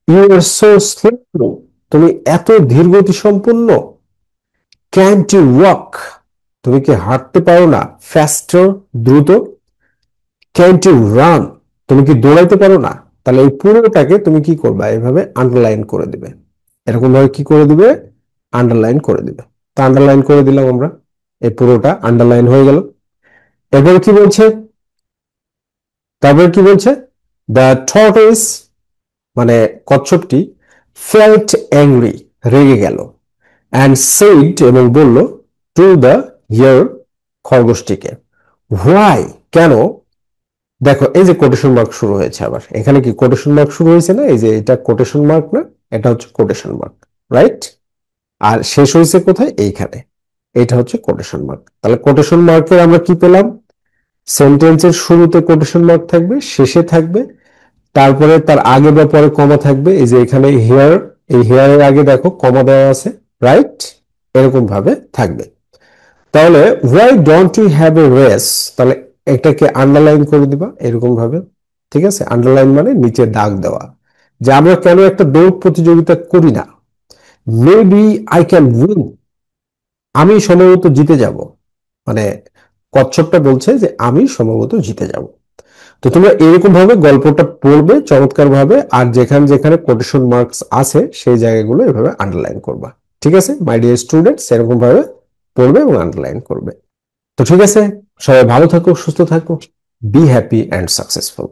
ইউ আর সো স্লো, তুমি এত ধীরগতি সম্পন্ন, ক্যান্ট ইউ ওয়াক, তুমি কি হাঁটতে পারো না, ফ্যাস্টার দ্রুত, ক্যান্ট ইউ রান, তুমি কি দৌড়াইতে পারো না। তাহলে এই পুরোটাকে তুমি কি করবা, এইভাবে আন্ডারলাইন করে দিবে, এরকম ভাবে কি করে দিবে, আন্ডারলাইন করে দিবে। তো আন্ডারলাইন করে দিলাম আমরা, এই পুরোটা আন্ডারলাইন হয়ে গেল। এরপরে কি বলছে, তারপরে কি বলছে, দ্য টর্টয়েস মানে কচ্ছপটি, ফেল্ট অ্যাংরি রেগে গেল, অ্যান্ড সেইড এবং বলল, টু দ্য হিয়ার খরগোশটিকে, হোয়াই কেন। দেখো এই যে কোটেশন মার্ক শুরু হয়েছে, আবার এখানে কি কোটেশন মার্ক শুরু হয়েছে না, এই যে এটা কোটেশন মার্ক না, এটা হচ্ছে কোটেশন মার্ক, রাইট। আর শেষ হয়েছে কোথায়, এইখানে, এটা হচ্ছে কোটেশন মার্ক। তাহলে কোটেশন মার্কের আমরা কি পেলাম, সেন্টেন্সের শুরুতে কোটেশন মার্ক থাকবে, শেষে থাকবে, তারপরে তার আগে বা পরে কমা থাকবে। এই যে এখানে হেয়ার, এই হেয়ারের আগে দেখো কমা দেওয়া আছে, রাইট, এরকম ভাবে থাকবে। তাহলে why don't you have a race, তাহলে এটাকে আন্ডারলাইন করে দিবা এরকম ভাবে। ঠিক আছে, আন্ডারলাইন মানে নিচে দাগ দেওয়া, যে আমরা কেন একটা দৌড় প্রতিযোগিতা করি না। মেবি আই ক্যান উইন, আমি সম্ভবত জিতে যাব, মানে কচ্ছপটা বলছে যে আমি সম্ভবত জিতে যাব। তো তোমরা এরকম ভাবে গল্পটা পড়বে চমৎকার ভাবে, আর যেখানে যেখানে কোটেশন মার্কস আছে সেই জায়গাগুলো এভাবে আন্ডারলাইন করবা। ঠিক আছে মাই ডিয়ার স্টুডেন্টস, এরকম ভাবে পড়বে এবং আন্ডারলাইন করবে। তো ঠিক আছে, সবাই ভালো থাকো, সুস্থ থাকো, বি হ্যাপি অ্যান্ড সাকসেসফুল।